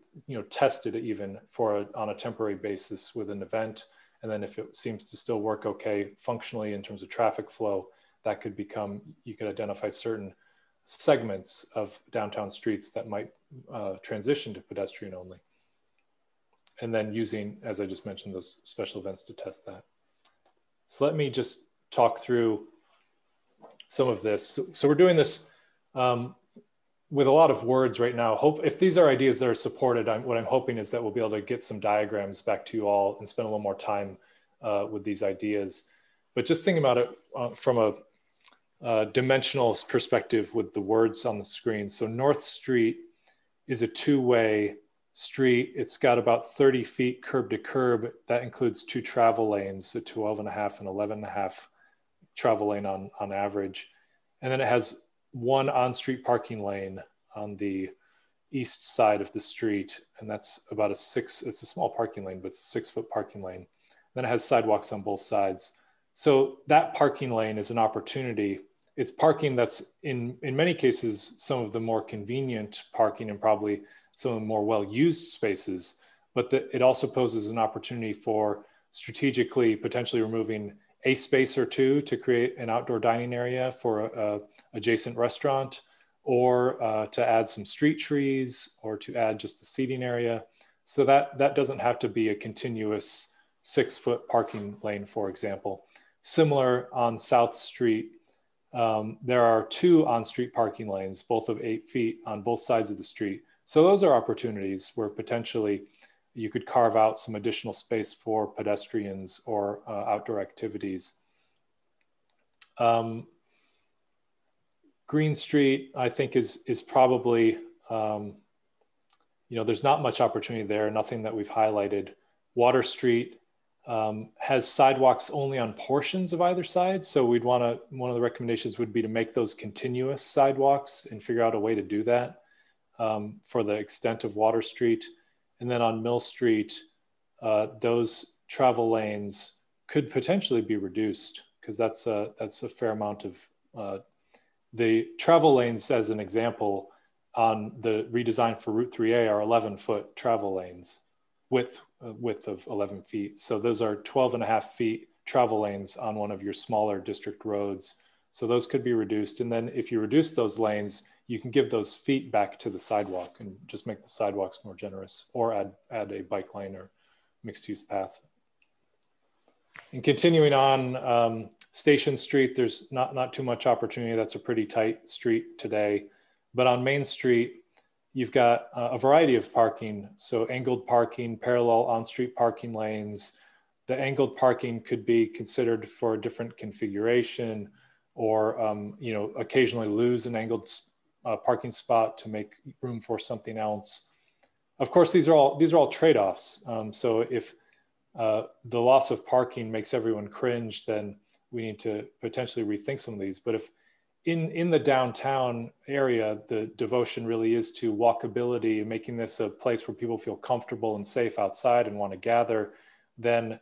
test it even on a temporary basis with an event. And then if it seems to still work okay functionally in terms of traffic flow, that could become, you could identify certain segments of downtown streets that might transition to pedestrian only. And then using, as I just mentioned, those special events to test that. So let me just talk through some of this. So we're doing this with a lot of words right now. If these are ideas that are supported, what I'm hoping is that we'll be able to get some diagrams back to you all and spend a little more time with these ideas. But just thinking about it from a dimensional perspective with the words on the screen. So North Street is a two-way street. It's got about 30 feet curb to curb. That includes 2 travel lanes, so 12.5 and 11.5 travel lane on average. And then it has 1 on-street parking lane on the east side of the street. And that's about it's a small parking lane, but it's a 6-foot parking lane. Then it has sidewalks on both sides. So that parking lane is an opportunity. It's parking that's in many cases, some of the more convenient parking and probably some of the more well-used spaces, but it also poses an opportunity for strategically potentially removing a space or two to create an outdoor dining area for a adjacent restaurant, or to add some street trees, or to add just a seating area. So that doesn't have to be a continuous 6-foot parking lane, for example. Similar on South Street, there are 2 on-street parking lanes, both of 8 feet on both sides of the street. So those are opportunities where potentially you could carve out some additional space for pedestrians or outdoor activities. Green Street, I think, is probably, there's not much opportunity there, nothing that we've highlighted. Water Street has sidewalks only on portions of either side. So one of the recommendations would be to make those continuous sidewalks and figure out a way to do that for the extent of Water Street. And then on Mill Street, those travel lanes could potentially be reduced, because that's a fair amount of the travel lanes, as an example, on the redesign for Route 3A are 11-foot travel lanes, width of 11 feet. So those are 12.5 feet travel lanes on one of your smaller district roads. So those could be reduced. And then if you reduce those lanes, you can give those feet back to the sidewalk and just make the sidewalks more generous, or add a bike lane or mixed use path. And continuing on, Station Street, there's not too much opportunity. That's a pretty tight street today. But on Main Street, you've got a variety of parking. So angled parking, parallel on-street parking lanes. The angled parking could be considered for a different configuration, or occasionally lose an angled parking spot to make room for something else. Of course, these are all trade-offs. So if the loss of parking makes everyone cringe, then we need to potentially rethink some of these. But if in the downtown area, the devotion really is to walkability and making this a place where people feel comfortable and safe outside and want to gather, then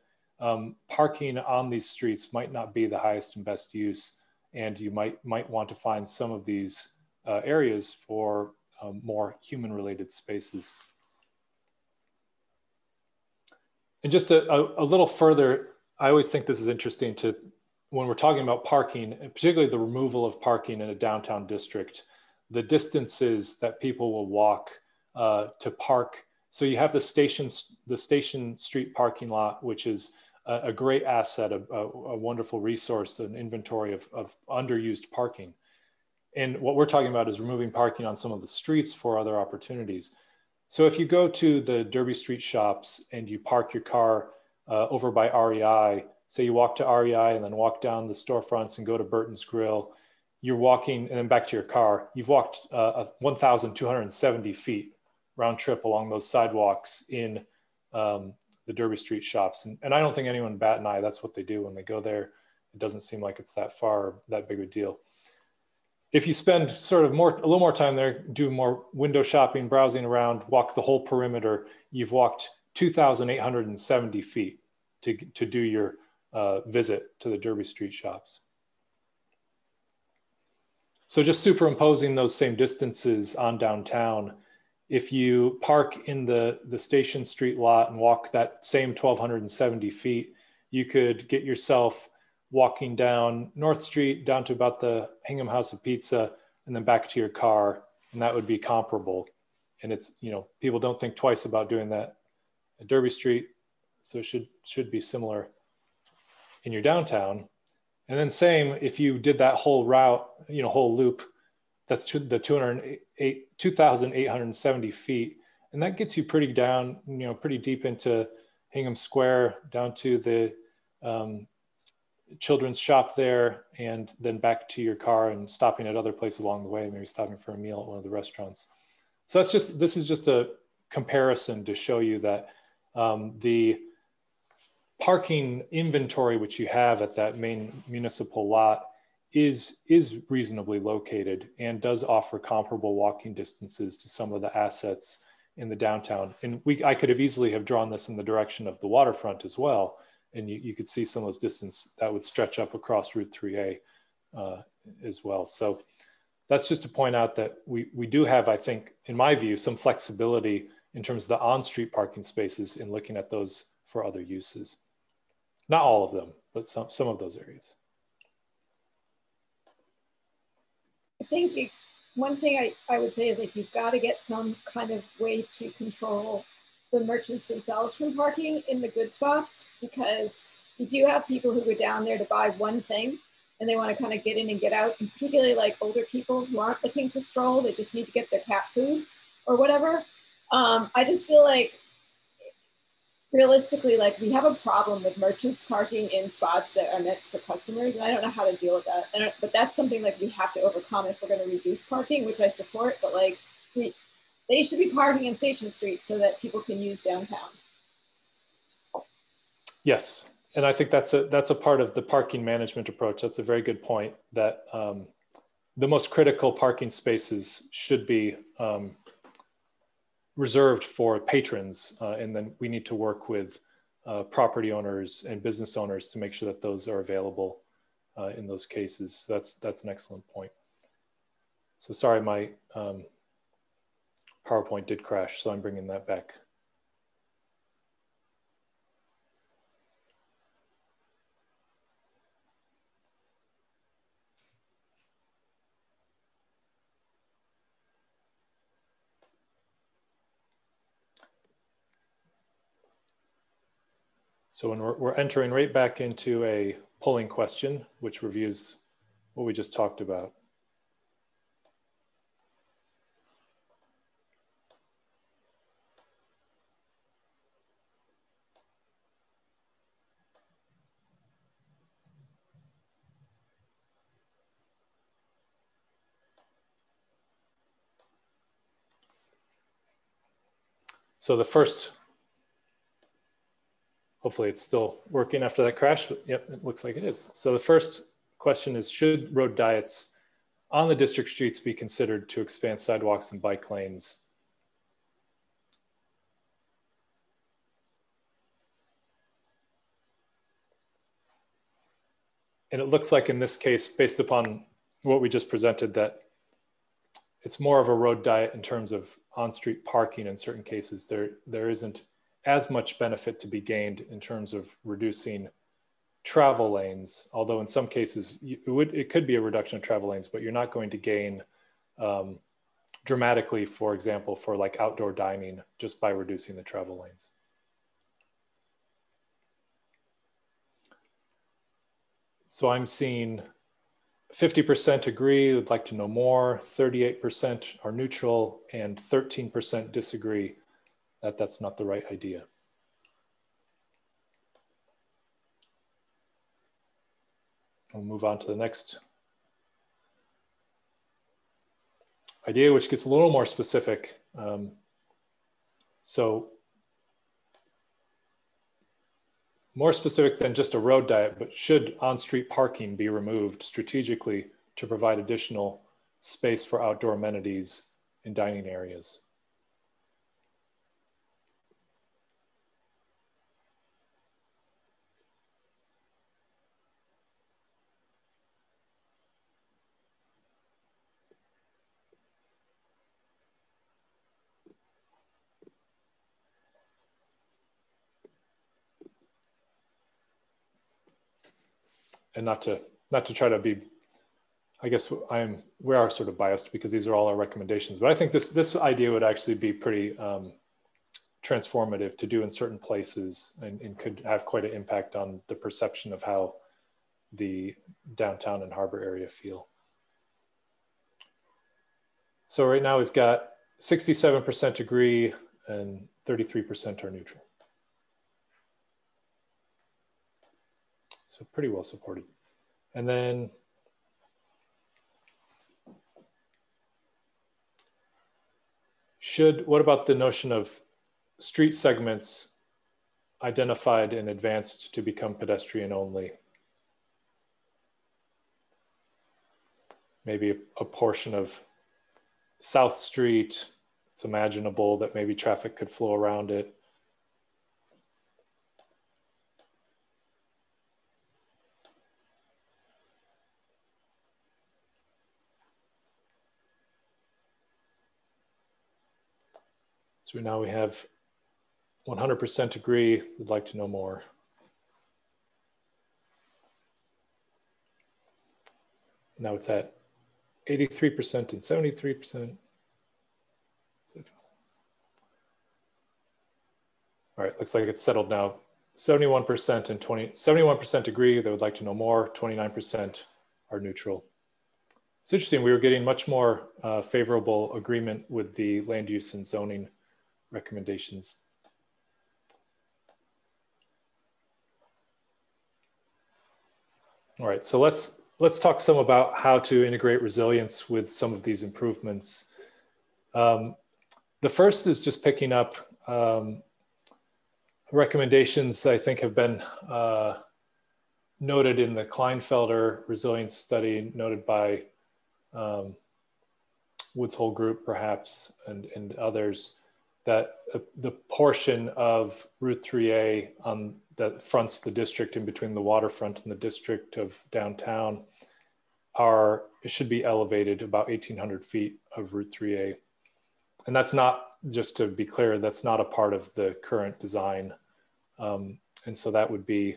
parking on these streets might not be the highest and best use. And you might want to find some of these areas for more human-related spaces. And just a little further, I always think this is interesting when we're talking about parking, and particularly the removal of parking in a downtown district, the distances that people will walk to park. So you have the Station Street parking lot, which is a great asset, a wonderful resource, an inventory of underused parking. And what we're talking about is removing parking on some of the streets for other opportunities. So if you go to the Derby Street shops and you park your car over by REI, say you walk to REI and then walk down the storefronts and go to Burton's Grill, you're walking and then back to your car, you've walked 1,270 feet round trip along those sidewalks in the Derby Street shops. And I don't think anyone bat an eye. That's what they do when they go there. It doesn't seem like it's that far, that big a deal. If you spend sort of a little more time there, do more window shopping, browsing around, walk the whole perimeter, you've walked 2,870 feet to do your visit to the Derby Street shops. So just superimposing those same distances on downtown, if you park in the Station Street lot and walk that same 1,270 feet, you could get yourself walking down North Street down to about the Hingham House of Pizza and then back to your car, and that would be comparable. And it's, you know, people don't think twice about doing that at Derby Street, so it should be similar in your downtown. And then same, if you did that whole route, you know, whole loop, that's the 2,870 feet. And that gets you pretty down, you know, pretty deep into Hingham Square, down to the children's shop there, and then back to your car and stopping at other places along the way, maybe stopping for a meal at one of the restaurants. So that's just, this is just a comparison to show you that the parking inventory which you have at that main municipal lot is reasonably located and does offer comparable walking distances to some of the assets in the downtown. And I could have easily have drawn this in the direction of the waterfront as well. And you could see some of those distance that would stretch up across Route 3A as well. So that's just to point out that we do have, I think, in my view, some flexibility in terms of the on-street parking spaces in looking at those for other uses. Not all of them, but some of those areas. I think one thing I would say is, like, you've got to get some kind of way to control the merchants themselves from parking in the good spots, because you do have people who go down there to buy one thing and they want to kind of get in and get out, and particularly like older people who aren't looking to stroll, they just need to get their cat food or whatever. I just feel like, realistically, like, we have a problem with merchants parking in spots that are meant for customers, and I don't know how to deal with that. But that's something like we have to overcome if we're going to reduce parking, which I support. But like, they should be parking in Station Street so that people can use downtown. Yes, and I think that's a part of the parking management approach. That's a very good point, that the most critical parking spaces should be reserved for patrons, and then we need to work with property owners and business owners to make sure that those are available in those cases. That's an excellent point. So sorry, my PowerPoint did crash, so I'm bringing that back. So when we're entering right back into a polling question, which reviews what we just talked about. So the first, hopefully it's still working after that crash, but yep, it looks like it is. So the first question is, should road diets on the district streets be considered to expand sidewalks and bike lanes? And it looks like in this case, based upon what we just presented, that it's more of a road diet in terms of on-street parking. In certain cases, there isn't as much benefit to be gained in terms of reducing travel lanes, although in some cases it could be a reduction of travel lanes, but you're not going to gain dramatically, for example, for like outdoor dining, just by reducing the travel lanes. So I'm seeing 50% agree, would like to know more, 38% are neutral, and 13% disagree that that's not the right idea. We'll move on to the next idea, which gets a little more specific. So more specific than just a road diet, but should on-street parking be removed strategically to provide additional space for outdoor amenities in dining areas? and not to try to be, I guess we are sort of biased because these are all our recommendations, but I think this idea would actually be pretty transformative to do in certain places, and could have quite an impact on the perception of how the downtown and harbor area feel. So right now we've got 67% agree and 33% are neutral. So pretty well supported. And then what about the notion of street segments identified and advanced to become pedestrian only? Maybe a portion of South Street, it's imaginable that maybe traffic could flow around it. So now we have 100% agree, would like to know more. Now it's at 83% and 73%. All right, looks like it's settled now. 71% and 71% agree, they would like to know more, 29% are neutral. It's interesting, we were getting much more favorable agreement with the land use and zoning recommendations. All right, so let's talk some about how to integrate resilience with some of these improvements. The first is just picking up recommendations I think have been noted in the Kleinfelder resilience study, noted by Woods Hole Group perhaps, and others, that the portion of Route 3A that fronts the district in between the waterfront and the district of downtown it should be elevated about 1,800 feet of Route 3A. And that's not, just to be clear, that's not a part of the current design. And so that would be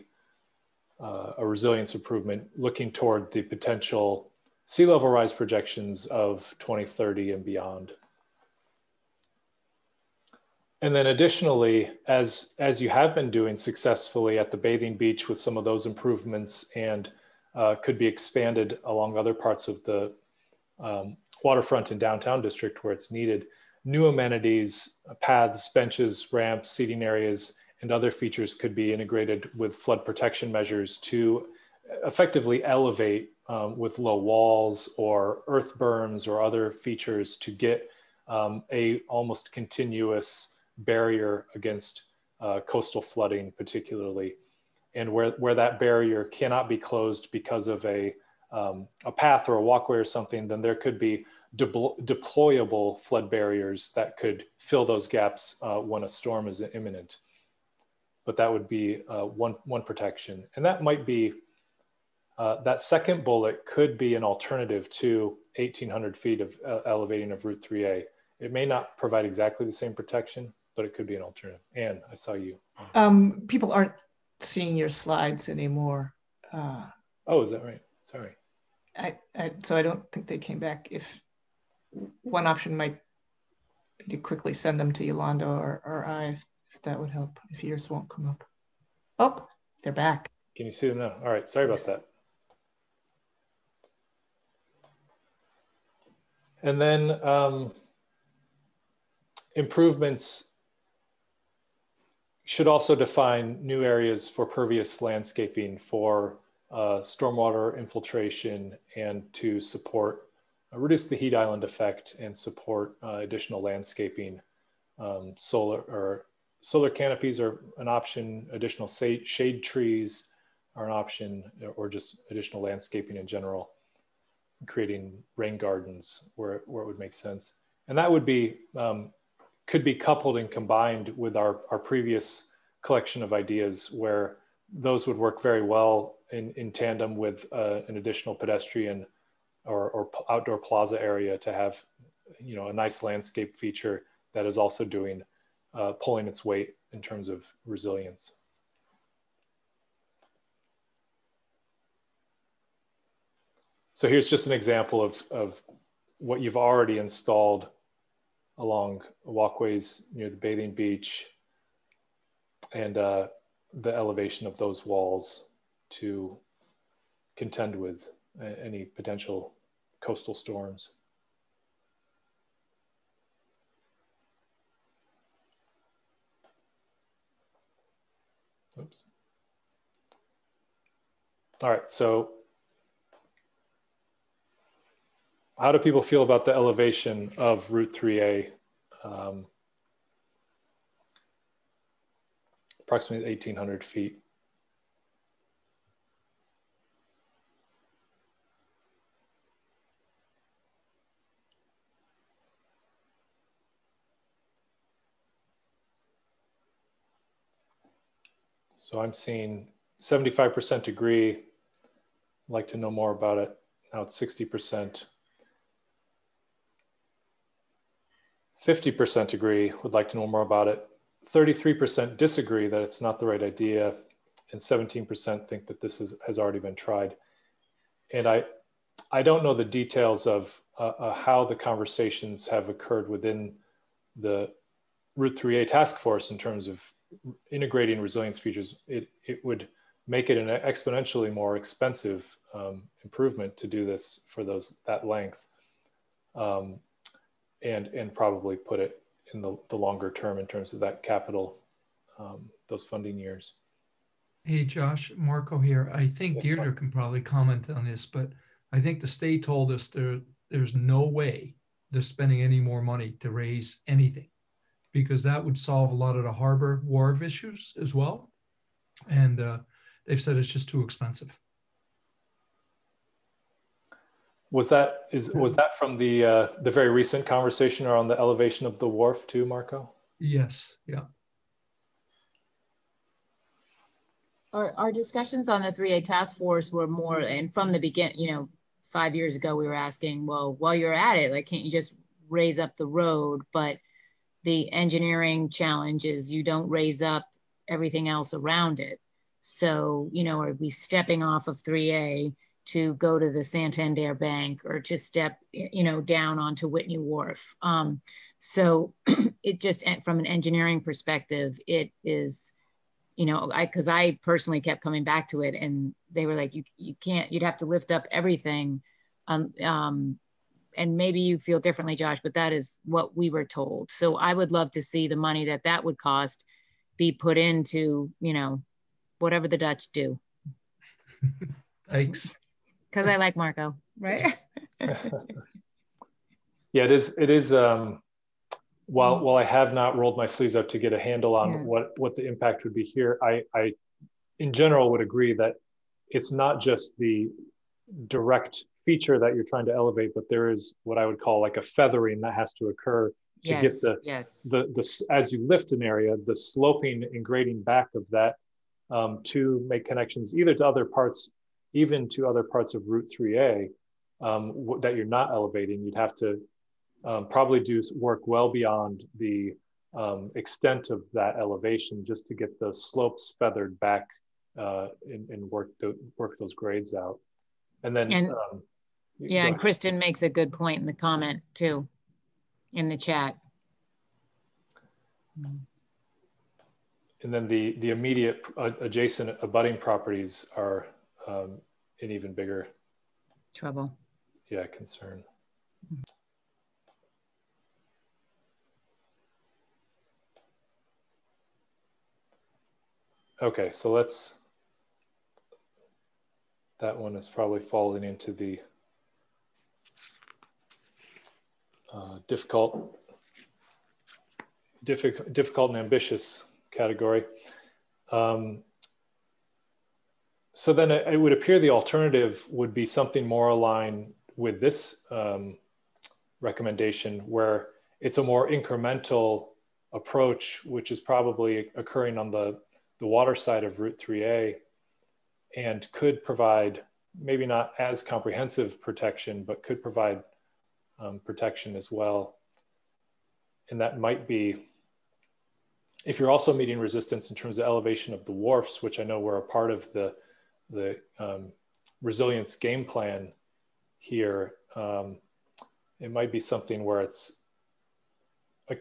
a resilience improvement looking toward the potential sea level rise projections of 2030 and beyond. And then additionally, as you have been doing successfully at the bathing beach with some of those improvements, and could be expanded along other parts of the waterfront and downtown district where it's needed, new amenities, paths, benches, ramps, seating areas, and other features could be integrated with flood protection measures to effectively elevate with low walls or earth berms or other features to get a almost continuous barrier against coastal flooding particularly. And where that barrier cannot be closed because of a path or a walkway or something, then there could be deployable flood barriers that could fill those gaps when a storm is imminent. But that would be one protection. And that might be, that second bullet could be an alternative to 1,800 feet of elevating of Route 3A. It may not provide exactly the same protection, but it could be an alternative. Anne, I saw you. People aren't seeing your slides anymore. Oh, is that right? Sorry. So I don't think they came back. If one option might be to quickly send them to Yolanda or I, if that would help, if yours won't come up. Oh, they're back. Can you see them now? All right, sorry about that. And then improvements should also define new areas for pervious landscaping for stormwater infiltration and to support, reduce the heat island effect and support additional landscaping. Solar canopies are an option, additional shade trees are an option, or just additional landscaping in general, creating rain gardens where it would make sense. And that would be, could be coupled and combined with our previous collection of ideas, where those would work very well in tandem with an additional pedestrian or outdoor plaza area to have, you know, a nice landscape feature that is also doing, pulling its weight in terms of resilience. So here's just an example of what you've already installed along walkways near the bathing beach, and the elevation of those walls to contend with any potential coastal storms. Oops. All right, so how do people feel about the elevation of Route 3A? Approximately 1,800 feet. So I'm seeing 75% agree. I'd like to know more about it. Now it's 60%. 50% agree, would like to know more about it. 33% disagree that it's not the right idea. And 17% think that this has already been tried. And I don't know the details of how the conversations have occurred within the Route 3A task force in terms of integrating resilience features. It would make it an exponentially more expensive improvement to do this for that length, and probably put it in the longer term in terms of that capital, those funding years. Hey, Josh, Marco here. I think Deirdre can probably comment on this, but I think the state told us there's no way they're spending any more money to raise anything, because that would solve a lot of the harbor wharf issues as well. And they've said it's just too expensive. Was that from the very recent conversation around the elevation of the wharf too, Marco? Yes, yeah. Our discussions on the 3A task force were more, and from the beginning, 5 years ago, we were asking, well, while you're at it, like, can't you just raise up the road? But the engineering challenge is you don't raise up everything else around it. So, are we stepping off of 3A to go to the Santander Bank, or to step, down onto Whitney Wharf? So it just, from an engineering perspective, it is, because I personally kept coming back to it, and they were like, you can't, you'd have to lift up everything. And maybe you feel differently, Josh, but that is what we were told. So I would love to see the money that would cost be put into, whatever the Dutch do. Thanks. Because I like Marco, right? Yeah, it is. While I have not rolled my sleeves up to get a handle on what the impact would be here, I in general would agree that it's not just the direct feature that you're trying to elevate, but there is what I would call like a feathering that has to occur to get the as you lift an area, the sloping and grading back of that to make connections either to other parts, even to other parts of Route 3A that you're not elevating. You'd have to probably do work well beyond the extent of that elevation just to get the slopes feathered back and work those grades out. And then, and Kristen makes a good point in the comment too, in the chat. And then the immediate adjacent abutting properties are an even bigger trouble. Yeah, concern. Okay, so that one is probably falling into the difficult and ambitious category. So then it would appear the alternative would be something more aligned with this recommendation, where it's a more incremental approach, which is probably occurring on the water side of Route 3A, and could provide maybe not as comprehensive protection, but could provide protection as well. And that might be, if you're also meeting resistance in terms of elevation of the wharfs, which I know were a part of the resilience game plan here. It might be something where it's a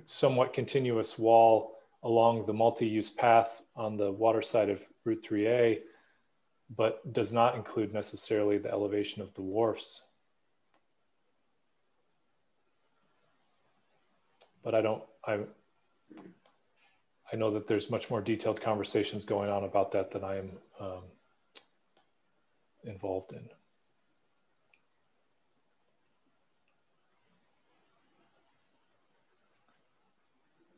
somewhat continuous wall along the multi-use path on the water side of Route 3A, but does not include necessarily the elevation of the wharfs. But I know that there's much more detailed conversations going on about that than I am involved in.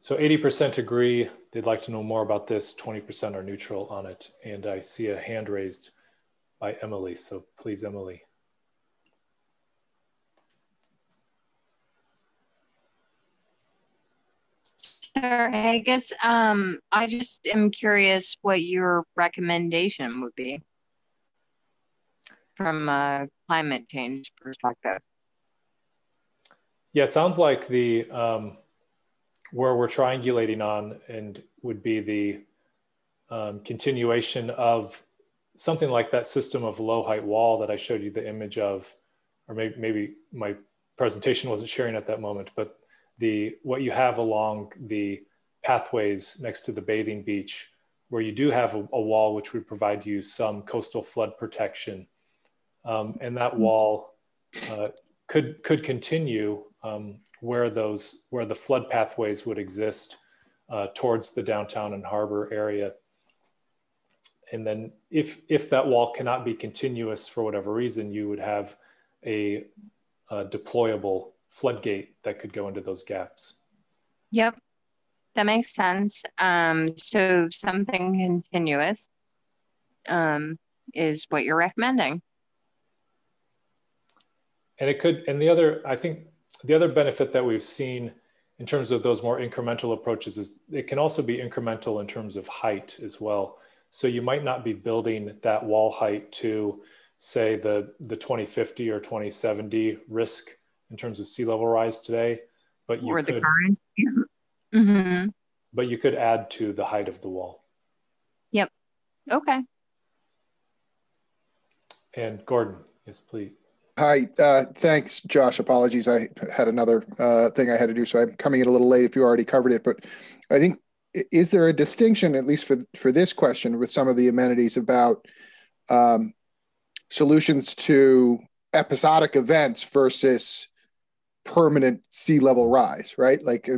So 80% agree, they'd like to know more about this, 20% are neutral on it. And I see a hand raised by Emily, so please, Emily. Sure. I guess I just am curious what your recommendation would be from a climate change perspective. Yeah, it sounds like the where we're triangulating on and would be the continuation of something like that system of low height wall that I showed you the image of, or maybe my presentation wasn't sharing at that moment, but what you have along the pathways next to the bathing beach, where you do have a wall which would provide you some coastal flood protection. And that wall could continue where the flood pathways would exist towards the downtown and harbor area. And then if that wall cannot be continuous for whatever reason, you would have a deployable floodgate that could go into those gaps. Yep, that makes sense. So something continuous is what you're recommending. And it could, and I think the other benefit that we've seen in terms of those more incremental approaches is it can also be incremental in terms of height as well. So you might not be building that wall height to, say, the 2050 or 2070 risk in terms of sea level rise today, but you could, the current. Mm-hmm. But you could add to the height of the wall. Yep. Okay. And Gordon, yes, please. Hi, thanks, Josh. Apologies, I had another thing I had to do, so I'm coming in a little late if you already covered it. But I think, is there a distinction, at least for this question, with some of the amenities about solutions to episodic events versus permanent sea level rise, right? Like,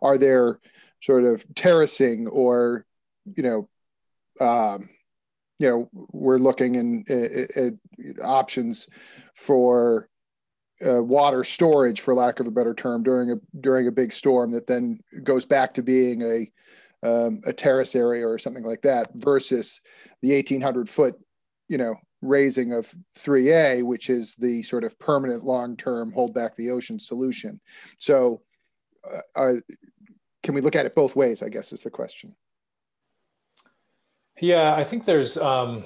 are there sort of terracing, or we're looking at options for water storage, for lack of a better term, during a big storm that then goes back to being a terrace area or something like that, versus the 1,800 foot, raising of 3A, which is the sort of permanent long-term hold back the ocean solution. So can we look at it both ways, I guess, is the question. Yeah, I think there's, I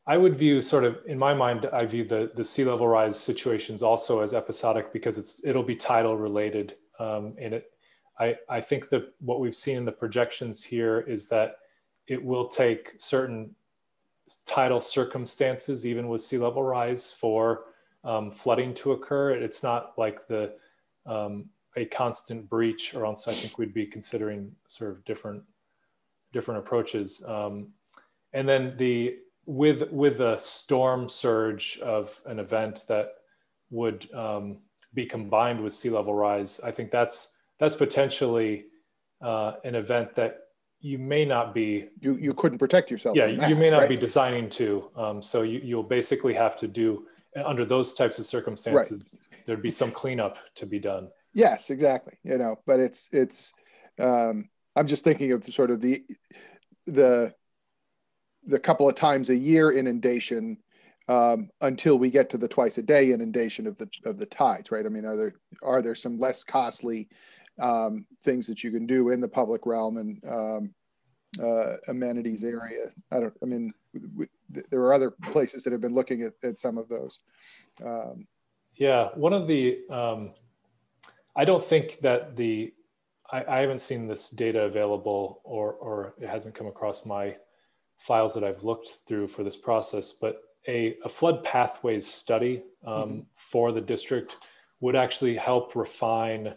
would view sort of, in my mind, I view the sea level rise situations also as episodic, because it'll be tidal related. And I think that what we've seen in the projections here is that it will take certain tidal circumstances, even with sea level rise, for flooding to occur. It's not like a constant breach, or else I think we'd be considering sort of different approaches. And then with a storm surge of an event that would be combined with sea level rise, I think that's potentially an event that you may not be, you couldn't protect yourself. Yeah, from that, you may not right? be designing to. So you'll basically have to do, under those types of circumstances, right, there'd be some cleanup to be done. Yes, exactly. But it's I'm just thinking of sort of the couple of times a year inundation until we get to the twice a day inundation of the tides, right? I mean, are there some less costly things that you can do in the public realm and amenities area? There are other places that have been looking at some of those. Yeah, one of the I don't think that I haven't seen this data available, or it hasn't come across my files that I've looked through for this process, but a flood pathways study for the district would actually help refine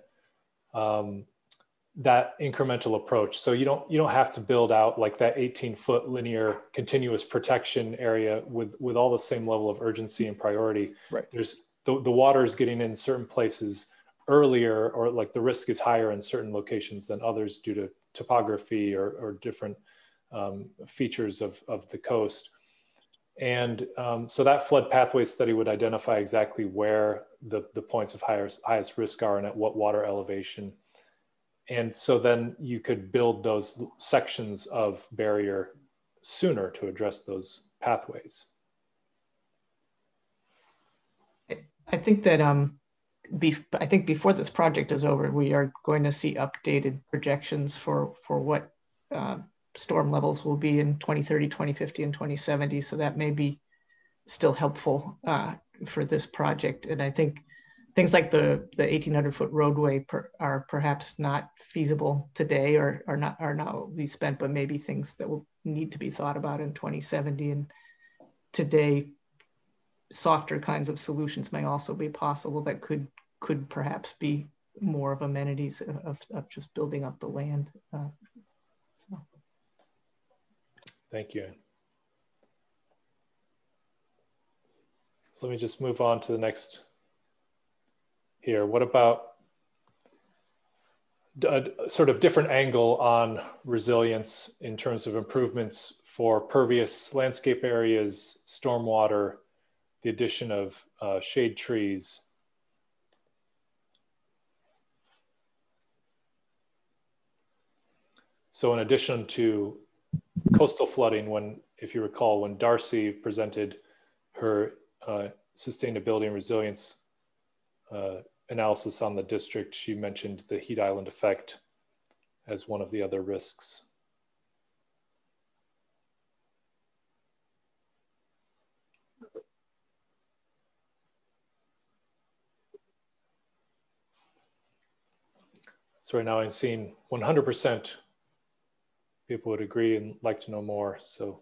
that incremental approach. So you don't have to build out like that 18-foot linear continuous protection area with all the same level of urgency and priority. Right. There's the water is getting in certain places earlier, or like the risk is higher in certain locations than others due to topography or different features of the coast. And so that flood pathway study would identify exactly where the points of highest risk are and at what water elevation. And so then you could build those sections of barrier sooner to address those pathways. I think that I think before this project is over, we are going to see updated projections for what storm levels will be in 2030, 2050, and 2070. So that may be still helpful for this project. And I think things like the 1,800-foot roadway are perhaps not feasible today, or not will be spent, but maybe things that will need to be thought about in 2070. And today, softer kinds of solutions may also be possible that could perhaps be more of amenities of just building up the land. So. Thank you. So let me just move on to the next here. What about a sort of different angle on resilience in terms of improvements for pervious landscape areas, stormwater, the addition of shade trees? So in addition to coastal flooding, if you recall, when Darcy presented her sustainability and resilience analysis on the district, she mentioned the heat island effect as one of the other risks. So right now I'm seeing 100% people would agree and like to know more. So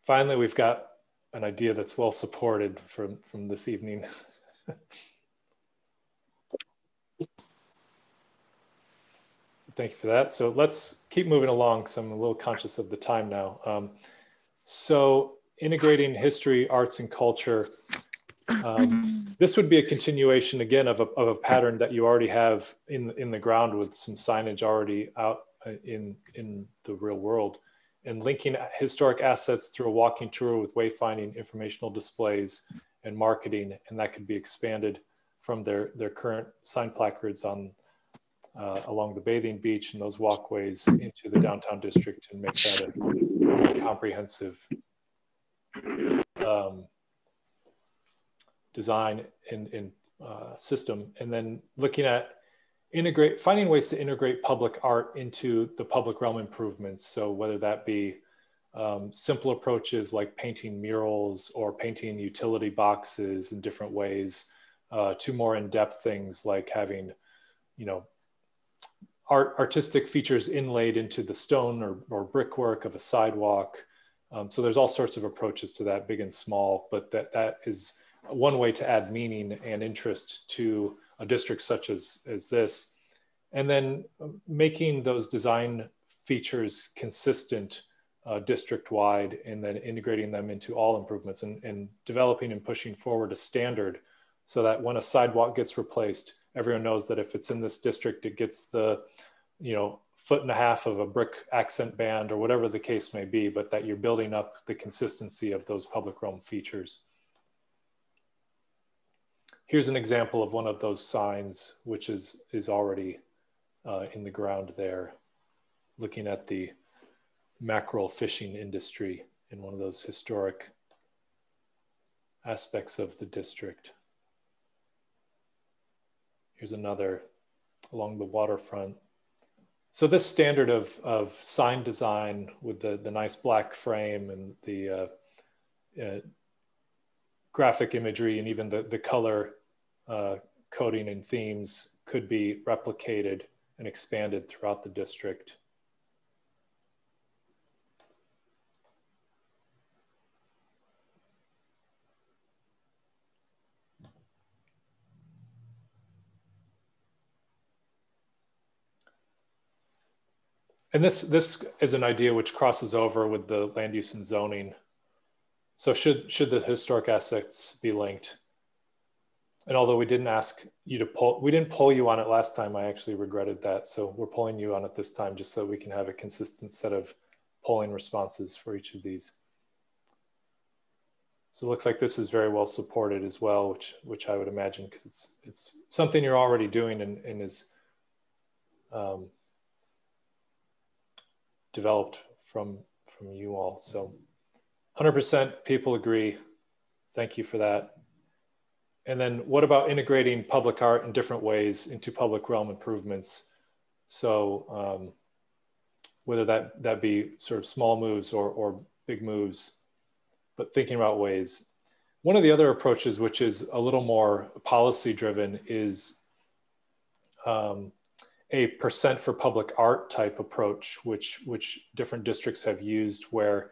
finally, we've got an idea that's well supported from this evening. So thank you for that. So let's keep moving along because I'm a little conscious of the time now. So integrating history, arts, and culture. This would be a continuation again of a pattern that you already have in the ground with some signage already out in the real world, and linking historic assets through a walking tour with wayfinding, informational displays, and marketing. And that could be expanded from their current sign placards on along the bathing beach and those walkways into the downtown district, and make that a more comprehensive design and system. And then looking at finding ways to integrate public art into the public realm improvements. So whether that be simple approaches like painting murals or painting utility boxes in different ways, to more in-depth things like having, artistic features inlaid into the stone or brickwork of a sidewalk. So there's all sorts of approaches to that, big and small, but that is one way to add meaning and interest to a district such as this. And then making those design features consistent district-wide, and then integrating them into all improvements, and developing and pushing forward a standard so that when a sidewalk gets replaced, everyone knows that if it's in this district, it gets the 1.5 foot of a brick accent band or whatever the case may be, but that you're building up the consistency of those public realm features. Here's an example of one of those signs, which is already in the ground there, looking at the mackerel fishing industry in one of those historic aspects of the district. Here's another along the waterfront. So this standard of sign design with the nice black frame and the graphic imagery and even the color coding and themes could be replicated and expanded throughout the district. And this is an idea which crosses over with the land use and zoning. So should the historic assets be linked? And although we didn't ask you to we didn't poll you on it last time, I actually regretted that. So we're polling you on it this time just so we can have a consistent set of polling responses for each of these. So it looks like this is very well supported as well, which I would imagine, because it's something you're already doing and is developed from you all. So 100% people agree. Thank you for that. And then what about integrating public art in different ways into public realm improvements? So whether that be sort of small moves or big moves, but thinking about ways. One of the other approaches, which is a little more policy driven, is a percent for public art type approach, which different districts have used, where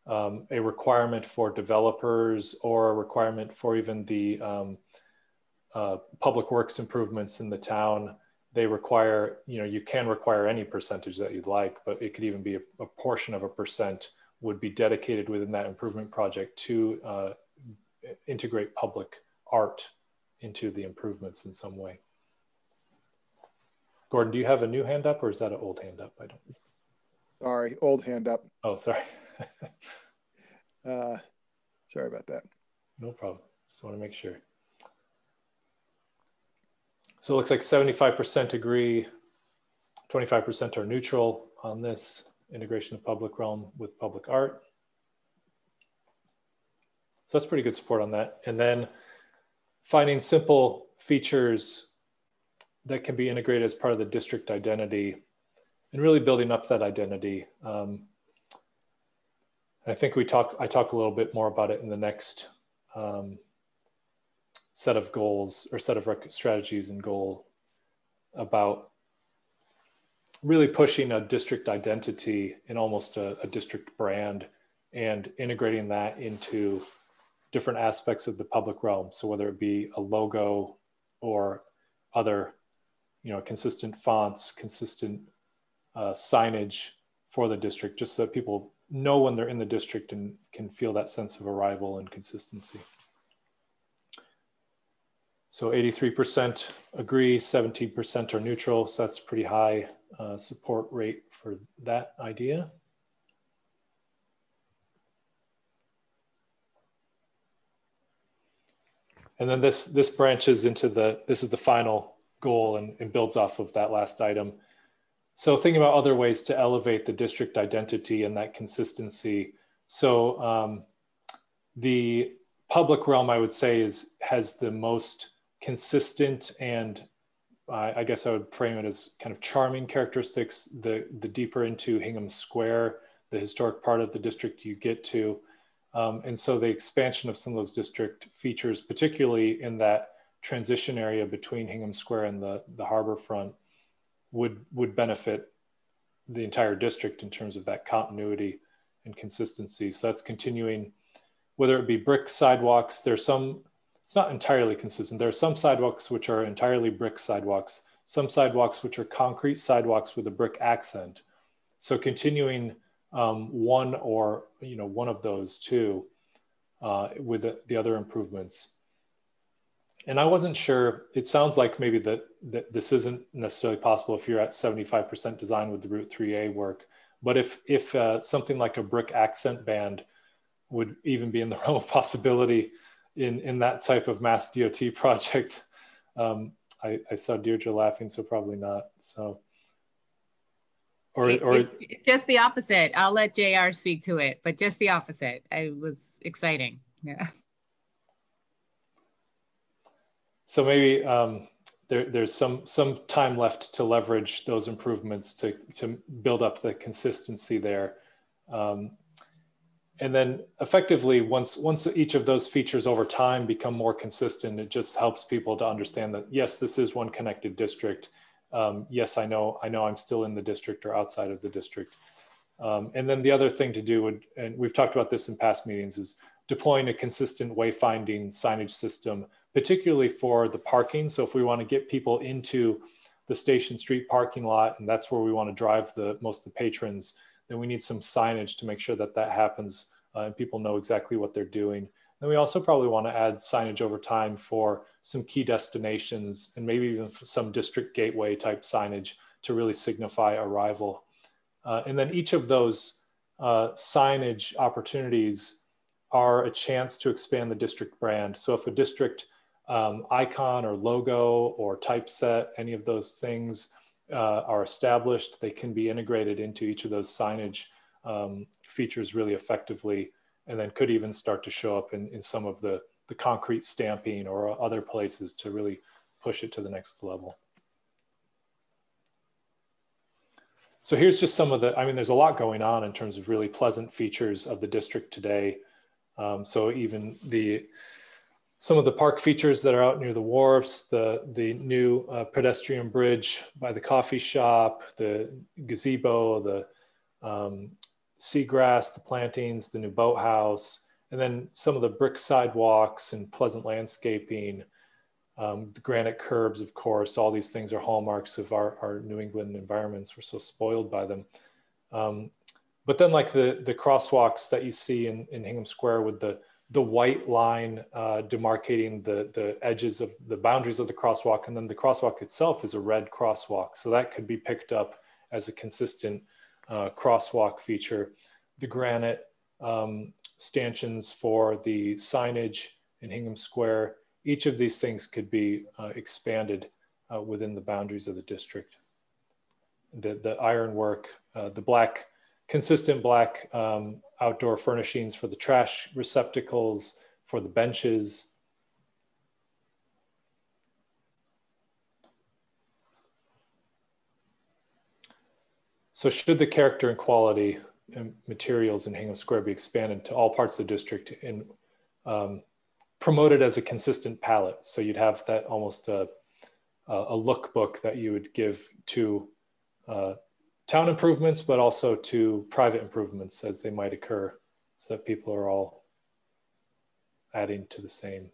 a requirement for developers or a requirement for even the public works improvements in the town, they require, you can require any percentage that you'd like, but it could even be a portion of a percent would be dedicated within that improvement project to integrate public art into the improvements in some way. Gordon, do you have a new hand up, or is that an old hand up? I don't. Sorry, old hand up. Oh, sorry. Sorry about that. No problem. Just want to make sure. So it looks like 75% agree, 25% are neutral on this integration of public realm with public art. So that's pretty good support on that. And then finding simple features that can be integrated as part of the district identity and really building up that identity. I think I talk a little bit more about it in the next set of goals or set of strategies and goal about really pushing a district identity and almost a district brand and integrating that into different aspects of the public realm. So whether it be a logo or other, consistent fonts, consistent signage for the district, just so that people know when they're in the district and can feel that sense of arrival and consistency. So 83% agree, 17% are neutral. So that's pretty high support rate for that idea. And then this branches into this is the final goal and builds off of that last item. So thinking about other ways to elevate the district identity and that consistency. So the public realm, I would say, has the most consistent and I guess I would frame it as kind of charming characteristics. The deeper into Hingham Square, the historic part of the district you get to. And so the expansion of some of those district features, particularly in that transition area between Hingham Square and the harbor front, would benefit the entire district in terms of that continuity and consistency. So that's continuing, whether it be brick sidewalks, there's some, it's not entirely consistent. There are some sidewalks which are entirely brick sidewalks, some sidewalks which are concrete sidewalks with a brick accent. So continuing one of those two with the other improvements. And I wasn't sure, it sounds like maybe that this isn't necessarily possible if you're at 75% design with the Route 3A work, but if something like a brick accent band would even be in the realm of possibility in that type of Mass DOT project. I saw Deirdre laughing, so probably not. So, it's just the opposite. I'll let JR speak to it, but just the opposite. It was exciting. Yeah. So maybe there's some time left to leverage those improvements to build up the consistency there. And then effectively, once each of those features over time become more consistent, it just helps people to understand that, yes, this is one connected district. Yes, I know I'm still in the district or outside of the district. And then the other thing to do, and we've talked about this in past meetings, is deploying a consistent wayfinding signage system, particularly for the parking. So if we want to get people into the Station Street parking lot, and that's where we want to drive most of the patrons, then we need some signage to make sure that that happens and people know exactly what they're doing. And we also probably want to add signage over time for some key destinations and maybe even for some district gateway type signage to really signify arrival. And then each of those signage opportunities are a chance to expand the district brand. So if a district icon or logo or typeset, any of those things are established, they can be integrated into each of those signage features really effectively, and then could even start to show up in some of the concrete stamping or other places to really push it to the next level. So here's just some of the, I mean, there's a lot going on in terms of really pleasant features of the district today. So even some of the park features that are out near the wharfs, the new pedestrian bridge by the coffee shop, the gazebo, the seagrass, the plantings, the new boathouse, and then some of the brick sidewalks and pleasant landscaping, the granite curbs, of course. All these things are hallmarks of our New England environments. We're so spoiled by them. But then like the crosswalks that you see in Hingham Square with the white line demarcating the edges of the boundaries of the crosswalk, and then the crosswalk itself is a red crosswalk. So that could be picked up as a consistent crosswalk feature. The granite stanchions for the signage in Hingham Square, each of these things could be expanded within the boundaries of the district. The ironwork, the consistent black outdoor furnishings for the trash receptacles, for the benches. So should the character and quality and materials in Hingham Square be expanded to all parts of the district and promoted as a consistent palette? So you'd have that almost a lookbook that you would give to town improvements, but also to private improvements as they might occur, so that people are all adding to the same.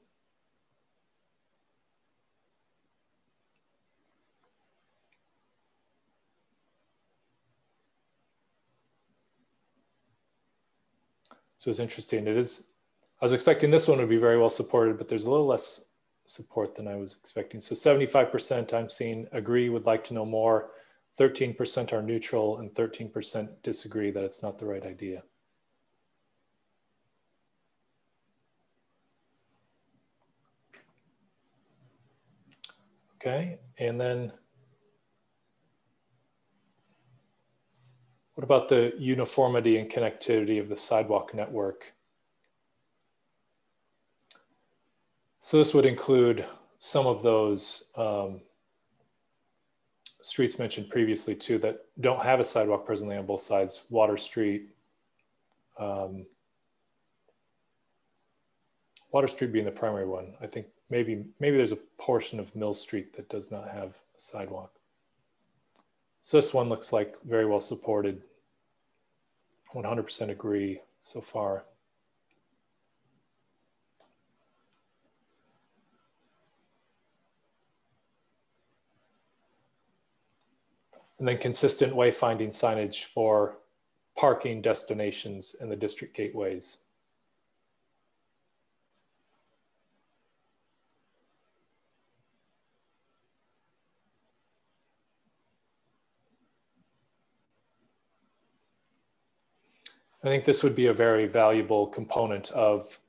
So it's interesting. I was expecting this one would be very well supported, but there's a little less support than I was expecting. So 75% I'm seeing agree, would like to know more. 13% are neutral, and 13% disagree that it's not the right idea. Okay, and then what about the uniformity and connectivity of the sidewalk network? So this would include some of those streets mentioned previously too that don't have a sidewalk presently on both sides. Water Street, Water Street being the primary one. I think maybe there's a portion of Mill Street that does not have a sidewalk. So this one looks like very well supported. 100% agree so far. And then consistent wayfinding signage for parking destinations and the district gateways. I think this would be a very valuable component of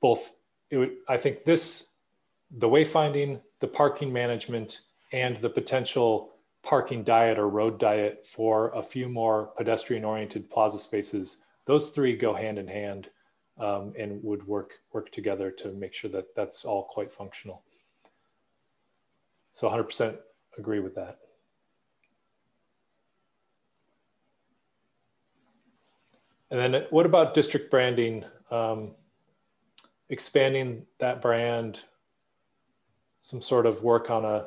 both. I think the wayfinding, the parking management, and the potential parking diet or road diet for a few more pedestrian oriented plaza spaces, those three go hand in hand and would work together to make sure that that's all quite functional. So 100% agree with that. And then what about district branding? Expanding that brand, some sort of work on a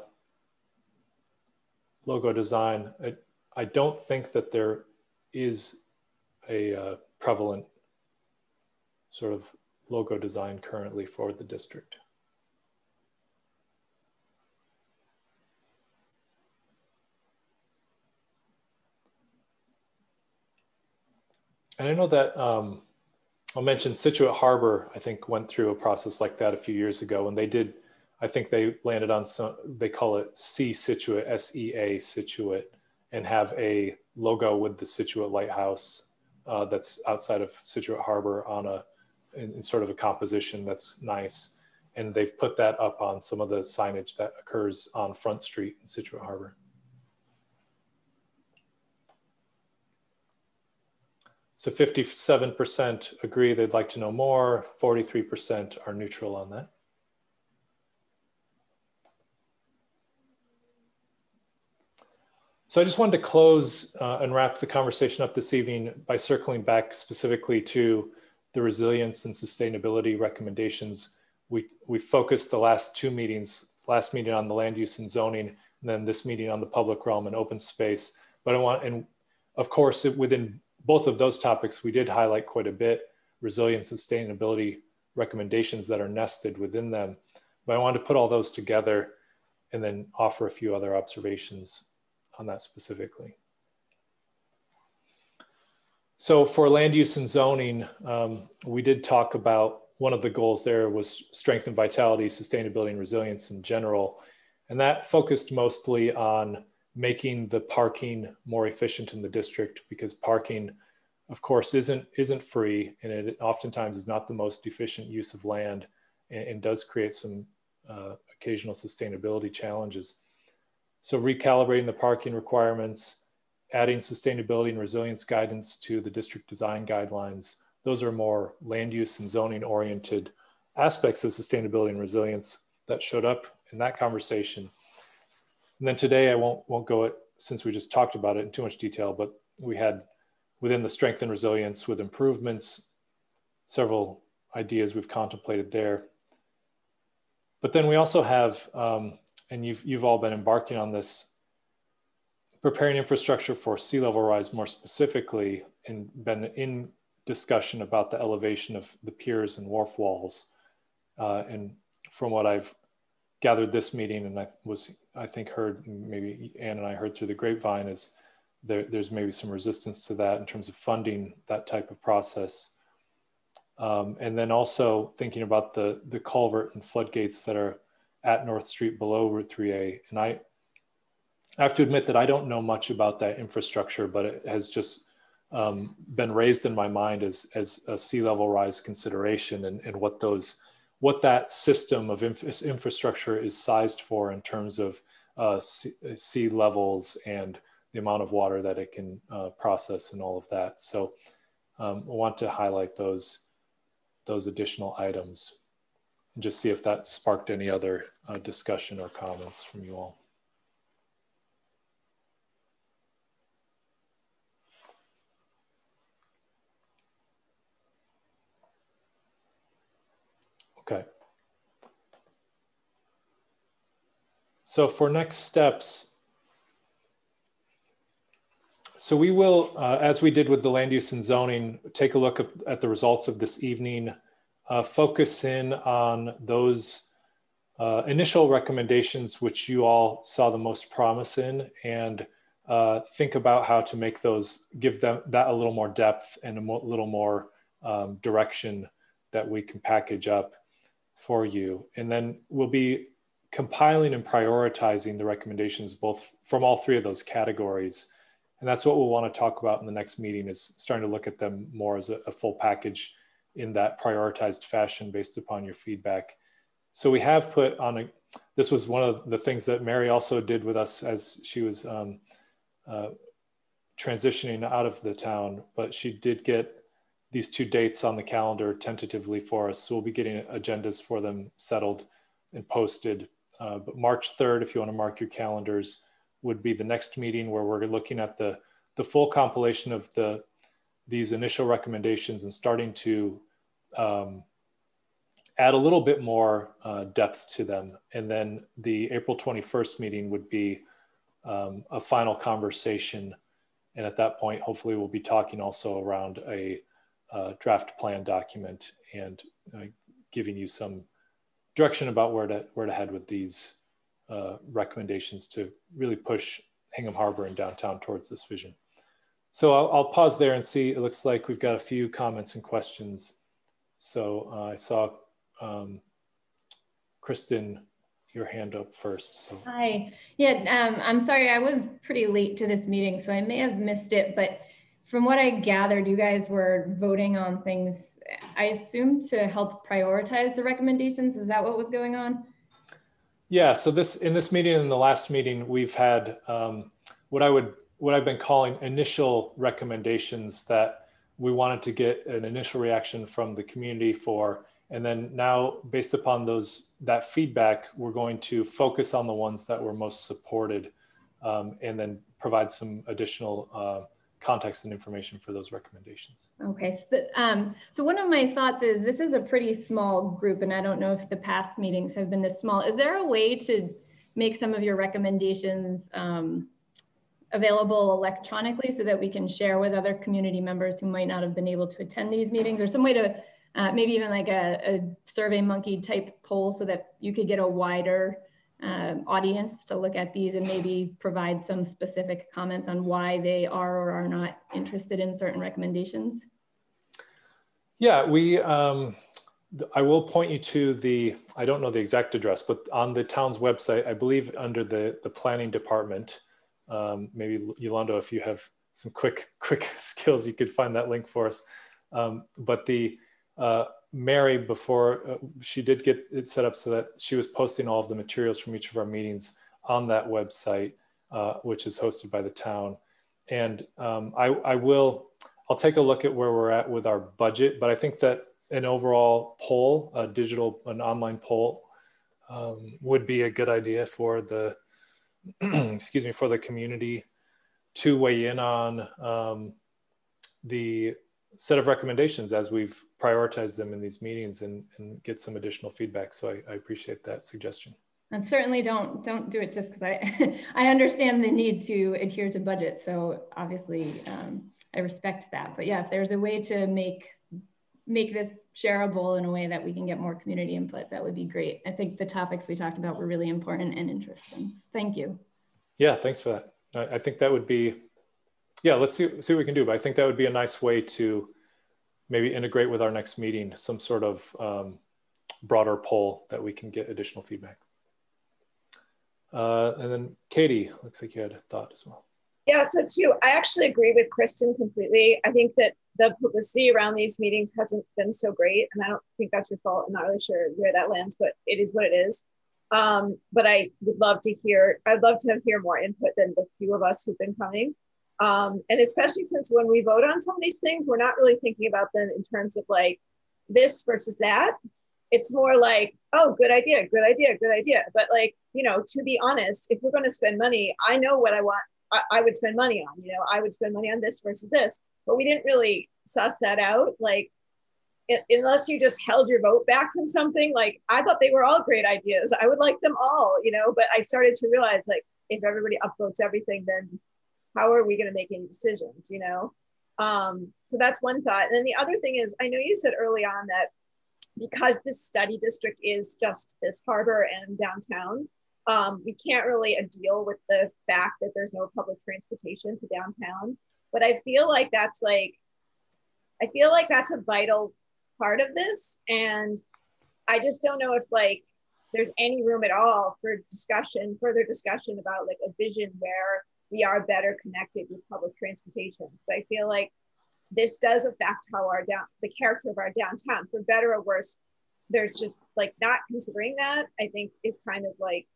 logo design. I don't think that there is a prevalent sort of logo design currently for the district. And I know that I'll mention Situate Harbor, I think went through a process like that a few years ago, and they did, I think they landed on some, they call it Sea Situate, SEA Situate, and have a logo with the Situate Lighthouse that's outside of Situate Harbor on in sort of a composition that's nice. And they've put that up on some of the signage that occurs on Front Street in Situate Harbor. So 57% agree they'd like to know more, 43% are neutral on that. So I just wanted to close and wrap the conversation up this evening by circling back specifically to the resilience and sustainability recommendations. We focused the last two meetings, last meeting on the land use and zoning, and then this meeting on the public realm and open space. But and of course, within both of those topics, we did highlight quite a bit resilience and sustainability recommendations that are nested within them. But I wanted to put all those together and then offer a few other observations on that specifically. So for land use and zoning, we did talk about one of the goals there was strength and vitality, sustainability and resilience in general. And that focused mostly on making the parking more efficient in the district, because parking, of course, isn't free, and it oftentimes is not the most efficient use of land, and does create some occasional sustainability challenges. So recalibrating the parking requirements, adding sustainability and resilience guidance to the district design guidelines, those are more land use and zoning oriented aspects of sustainability and resilience that showed up in that conversation. And then today I won't go it, since we just talked about it in too much detail, but we had within the strength and resilience with improvements, several ideas we've contemplated there. But then we also have, and you've all been embarking on this, preparing infrastructure for sea level rise more specifically, and been in discussion about the elevation of the piers and wharf walls. And from what I've gathered this meeting, and I think heard, maybe Ann and I heard through the grapevine, is there's maybe some resistance to that in terms of funding that type of process. And then also thinking about the culvert and floodgates that are at North Street below Route 3A. And I have to admit that I don't know much about that infrastructure, but it has just been raised in my mind as a sea level rise consideration, and what that system of infrastructure is sized for in terms of sea levels and the amount of water that it can process and all of that. So I want to highlight those additional items and just see if that sparked any other discussion or comments from you all. Okay. So for next steps, so we will, as we did with the land use and zoning, take a look at the results of this evening, focus in on those initial recommendations which you all saw the most promise in, and think about how to make those, give them that a little more depth and a little more direction that we can package up for you. And then we'll be compiling and prioritizing the recommendations both from all three of those categories. And that's what we'll want to talk about in the next meeting, is starting to look at them more as a full package in that prioritized fashion based upon your feedback. So we have put on this was one of the things that Mary also did with us as she was transitioning out of the town, but she did get these two dates on the calendar tentatively for us. So we'll be getting agendas for them settled and posted. But March 3rd, if you want to mark your calendars, would be the next meeting where we're looking at the full compilation of these initial recommendations and starting to add a little bit more depth to them. And then the April 21st meeting would be a final conversation. And at that point, hopefully we'll be talking also around a draft plan document and giving you some direction about where to head with these recommendations to really push Hingham Harbor and downtown towards this vision. So I'll pause there and see. It looks like we've got a few comments and questions. So I saw Kristen, your hand up first. So. Hi. Yeah, I'm sorry, I was pretty late to this meeting, so I may have missed it, but from what I gathered, you guys were voting on things, I assume, to help prioritize the recommendations. Is that what was going on? Yeah, so in this meeting and the last meeting, we've had what I've been calling initial recommendations that we wanted to get an initial reaction from the community for. And then now, based upon that feedback, we're going to focus on the ones that were most supported, and then provide some additional context and information for those recommendations. Okay, so one of my thoughts is this is a pretty small group, and I don't know if the past meetings have been this small. Is there a way to make some of your recommendations available electronically so that we can share with other community members who might not have been able to attend these meetings, or some way to maybe even like a Survey Monkey type poll so that you could get a wider audience to look at these and maybe provide some specific comments on why they are or are not interested in certain recommendations? Yeah, I will point you to I don't know the exact address, but on the town's website, I believe under the planning department, maybe Yolanda, if you have some quick skills, you could find that link for us. But Mary, before she did get it set up so that she was posting all of the materials from each of our meetings on that website, which is hosted by the town. And I'll take a look at where we're at with our budget, but I think that an overall poll, an online poll, would be a good idea for the, excuse me, for the community to weigh in on the set of recommendations as we've prioritized them in these meetings and get some additional feedback. So I appreciate that suggestion. And certainly don't do it just because I understand the need to adhere to budget. So obviously I respect that. But yeah, if there's a way to make this shareable in a way that we can get more community input, that would be great. I think the topics we talked about were really important and interesting. Thank you. Yeah, thanks for that. I think that would be, yeah, let's see what we can do. But I think that would be a nice way to maybe integrate with our next meeting, some sort of broader poll that we can get additional feedback. And then Katie, looks like you had a thought as well. Yeah, so too, I actually agree with Kristen completely. I think that the publicity around these meetings hasn't been so great, and I don't think that's your fault. I'm not really sure where that lands, but it is what it is. But I would love to hear, I'd love to hear more input than the few of us who've been coming. And especially since when we vote on some of these things, we're not really thinking about them in terms of like this versus that. It's more like, oh, good idea, good idea, good idea. But like, you know, to be honest, if we're going to spend money, I know what I want. I would spend money on, you know, I would spend money on this versus this, but we didn't really suss that out. Like, unless you just held your vote back from something, like I thought they were all great ideas. I would like them all, you know, but I started to realize like, if everybody upvotes everything, then how are we going to make any decisions, you know? So that's one thought. And then the other thing is, I know you said early on that because this study district is just this harbor and downtown, we can't really deal with the fact that there's no public transportation to downtown. But I feel like that's a vital part of this. And I just don't know if like there's any room at all for further discussion about like a vision where we are better connected with public transportation. So I feel like this does affect how the character of our downtown, for better or worse. There's just like not considering that, I think is kind of like,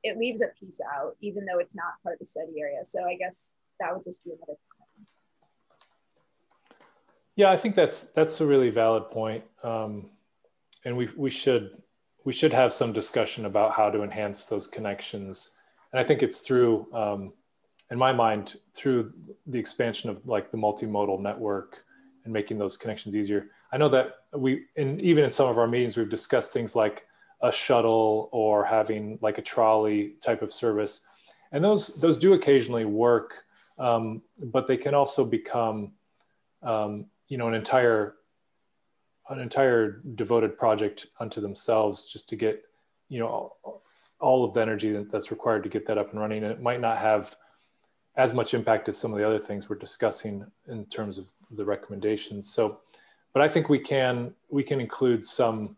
it leaves a piece out, even though it's not part of the study area. So I guess that would just be another comment. Yeah, I think that's a really valid point. And we should have some discussion about how to enhance those connections. And I think it's through, in my mind, through the expansion of like the multimodal network and making those connections easier. I know that even in some of our meetings, we've discussed things like a shuttle or having like a trolley type of service. And those do occasionally work, but they can also become, you know, an entire devoted project unto themselves, just to get, you know, all of the energy that's required to get that up and running. And it might not have as much impact as some of the other things we're discussing in terms of the recommendations. So, but I think we can include some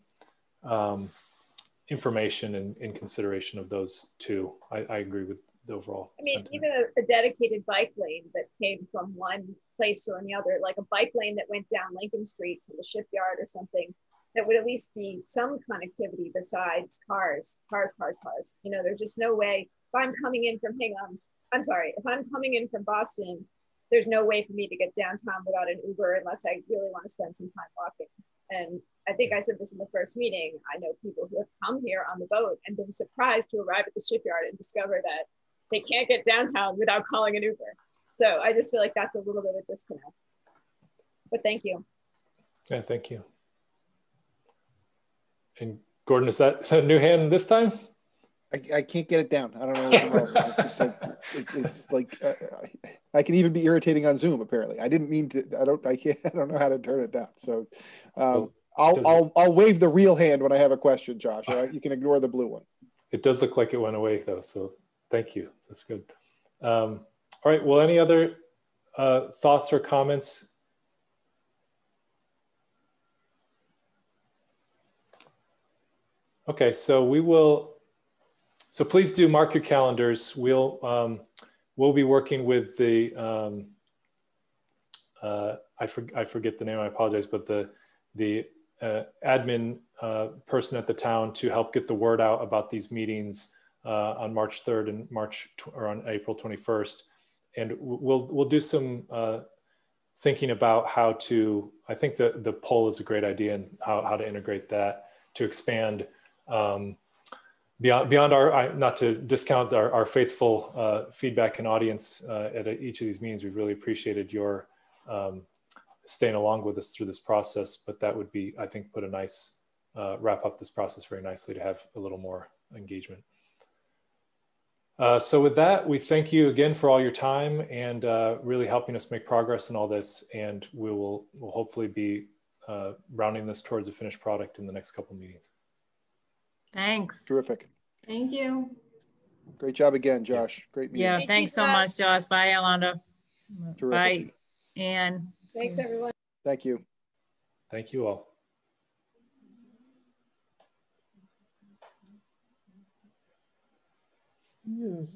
information in consideration of those too. I agree with the overall sentiment. Even a dedicated bike lane that came from one place or the other, like a bike lane that went down Lincoln Street to the shipyard or something, that would at least be some connectivity besides cars. There's just no way. If I'm coming in from Hingham, if I'm coming in from Boston, there's no way for me to get downtown without an Uber unless I really want to spend some time walking. And I think I said this in the first meeting. I know people who have come here on the boat and been surprised to arrive at the shipyard and discover that they can't get downtown without calling an Uber. So I just feel like that's a little bit of a disconnect. But thank you. Yeah, thank you. And Gordon, is that a new hand this time? I can't get it down. I don't know what's wrong. It's just like it's like I can even be irritating on Zoom. Apparently, I didn't mean to. I don't know how to turn it down. So I'll wave the real hand when I have a question, Josh. All right, you can ignore the blue one. It does look like it went away though. So thank you. That's good. All right. Well, any other thoughts or comments? Okay, so we will. So please do mark your calendars. We'll be working with the I forget the name. I apologize, but the admin person at the town to help get the word out about these meetings on March 3rd and on April 21st, and we'll do some thinking about how to. I think the poll is a great idea and how to integrate that to expand. Beyond our, not to discount our faithful feedback and audience at each of these meetings, we've really appreciated your staying along with us through this process, but that would be, I think, put a nice, wrap up this process very nicely to have a little more engagement. So with that, we thank you again for all your time and really helping us make progress in all this, and we'll hopefully be rounding this towards a finished product in the next couple of meetings. Thanks. Terrific. Thank you. Great job again, Josh. Great meeting. Yeah, thanks so much, Josh. Bye, Yolanda. Terrific. Bye, Ann. Thanks, everyone. Thank you. Thank you all. Yes.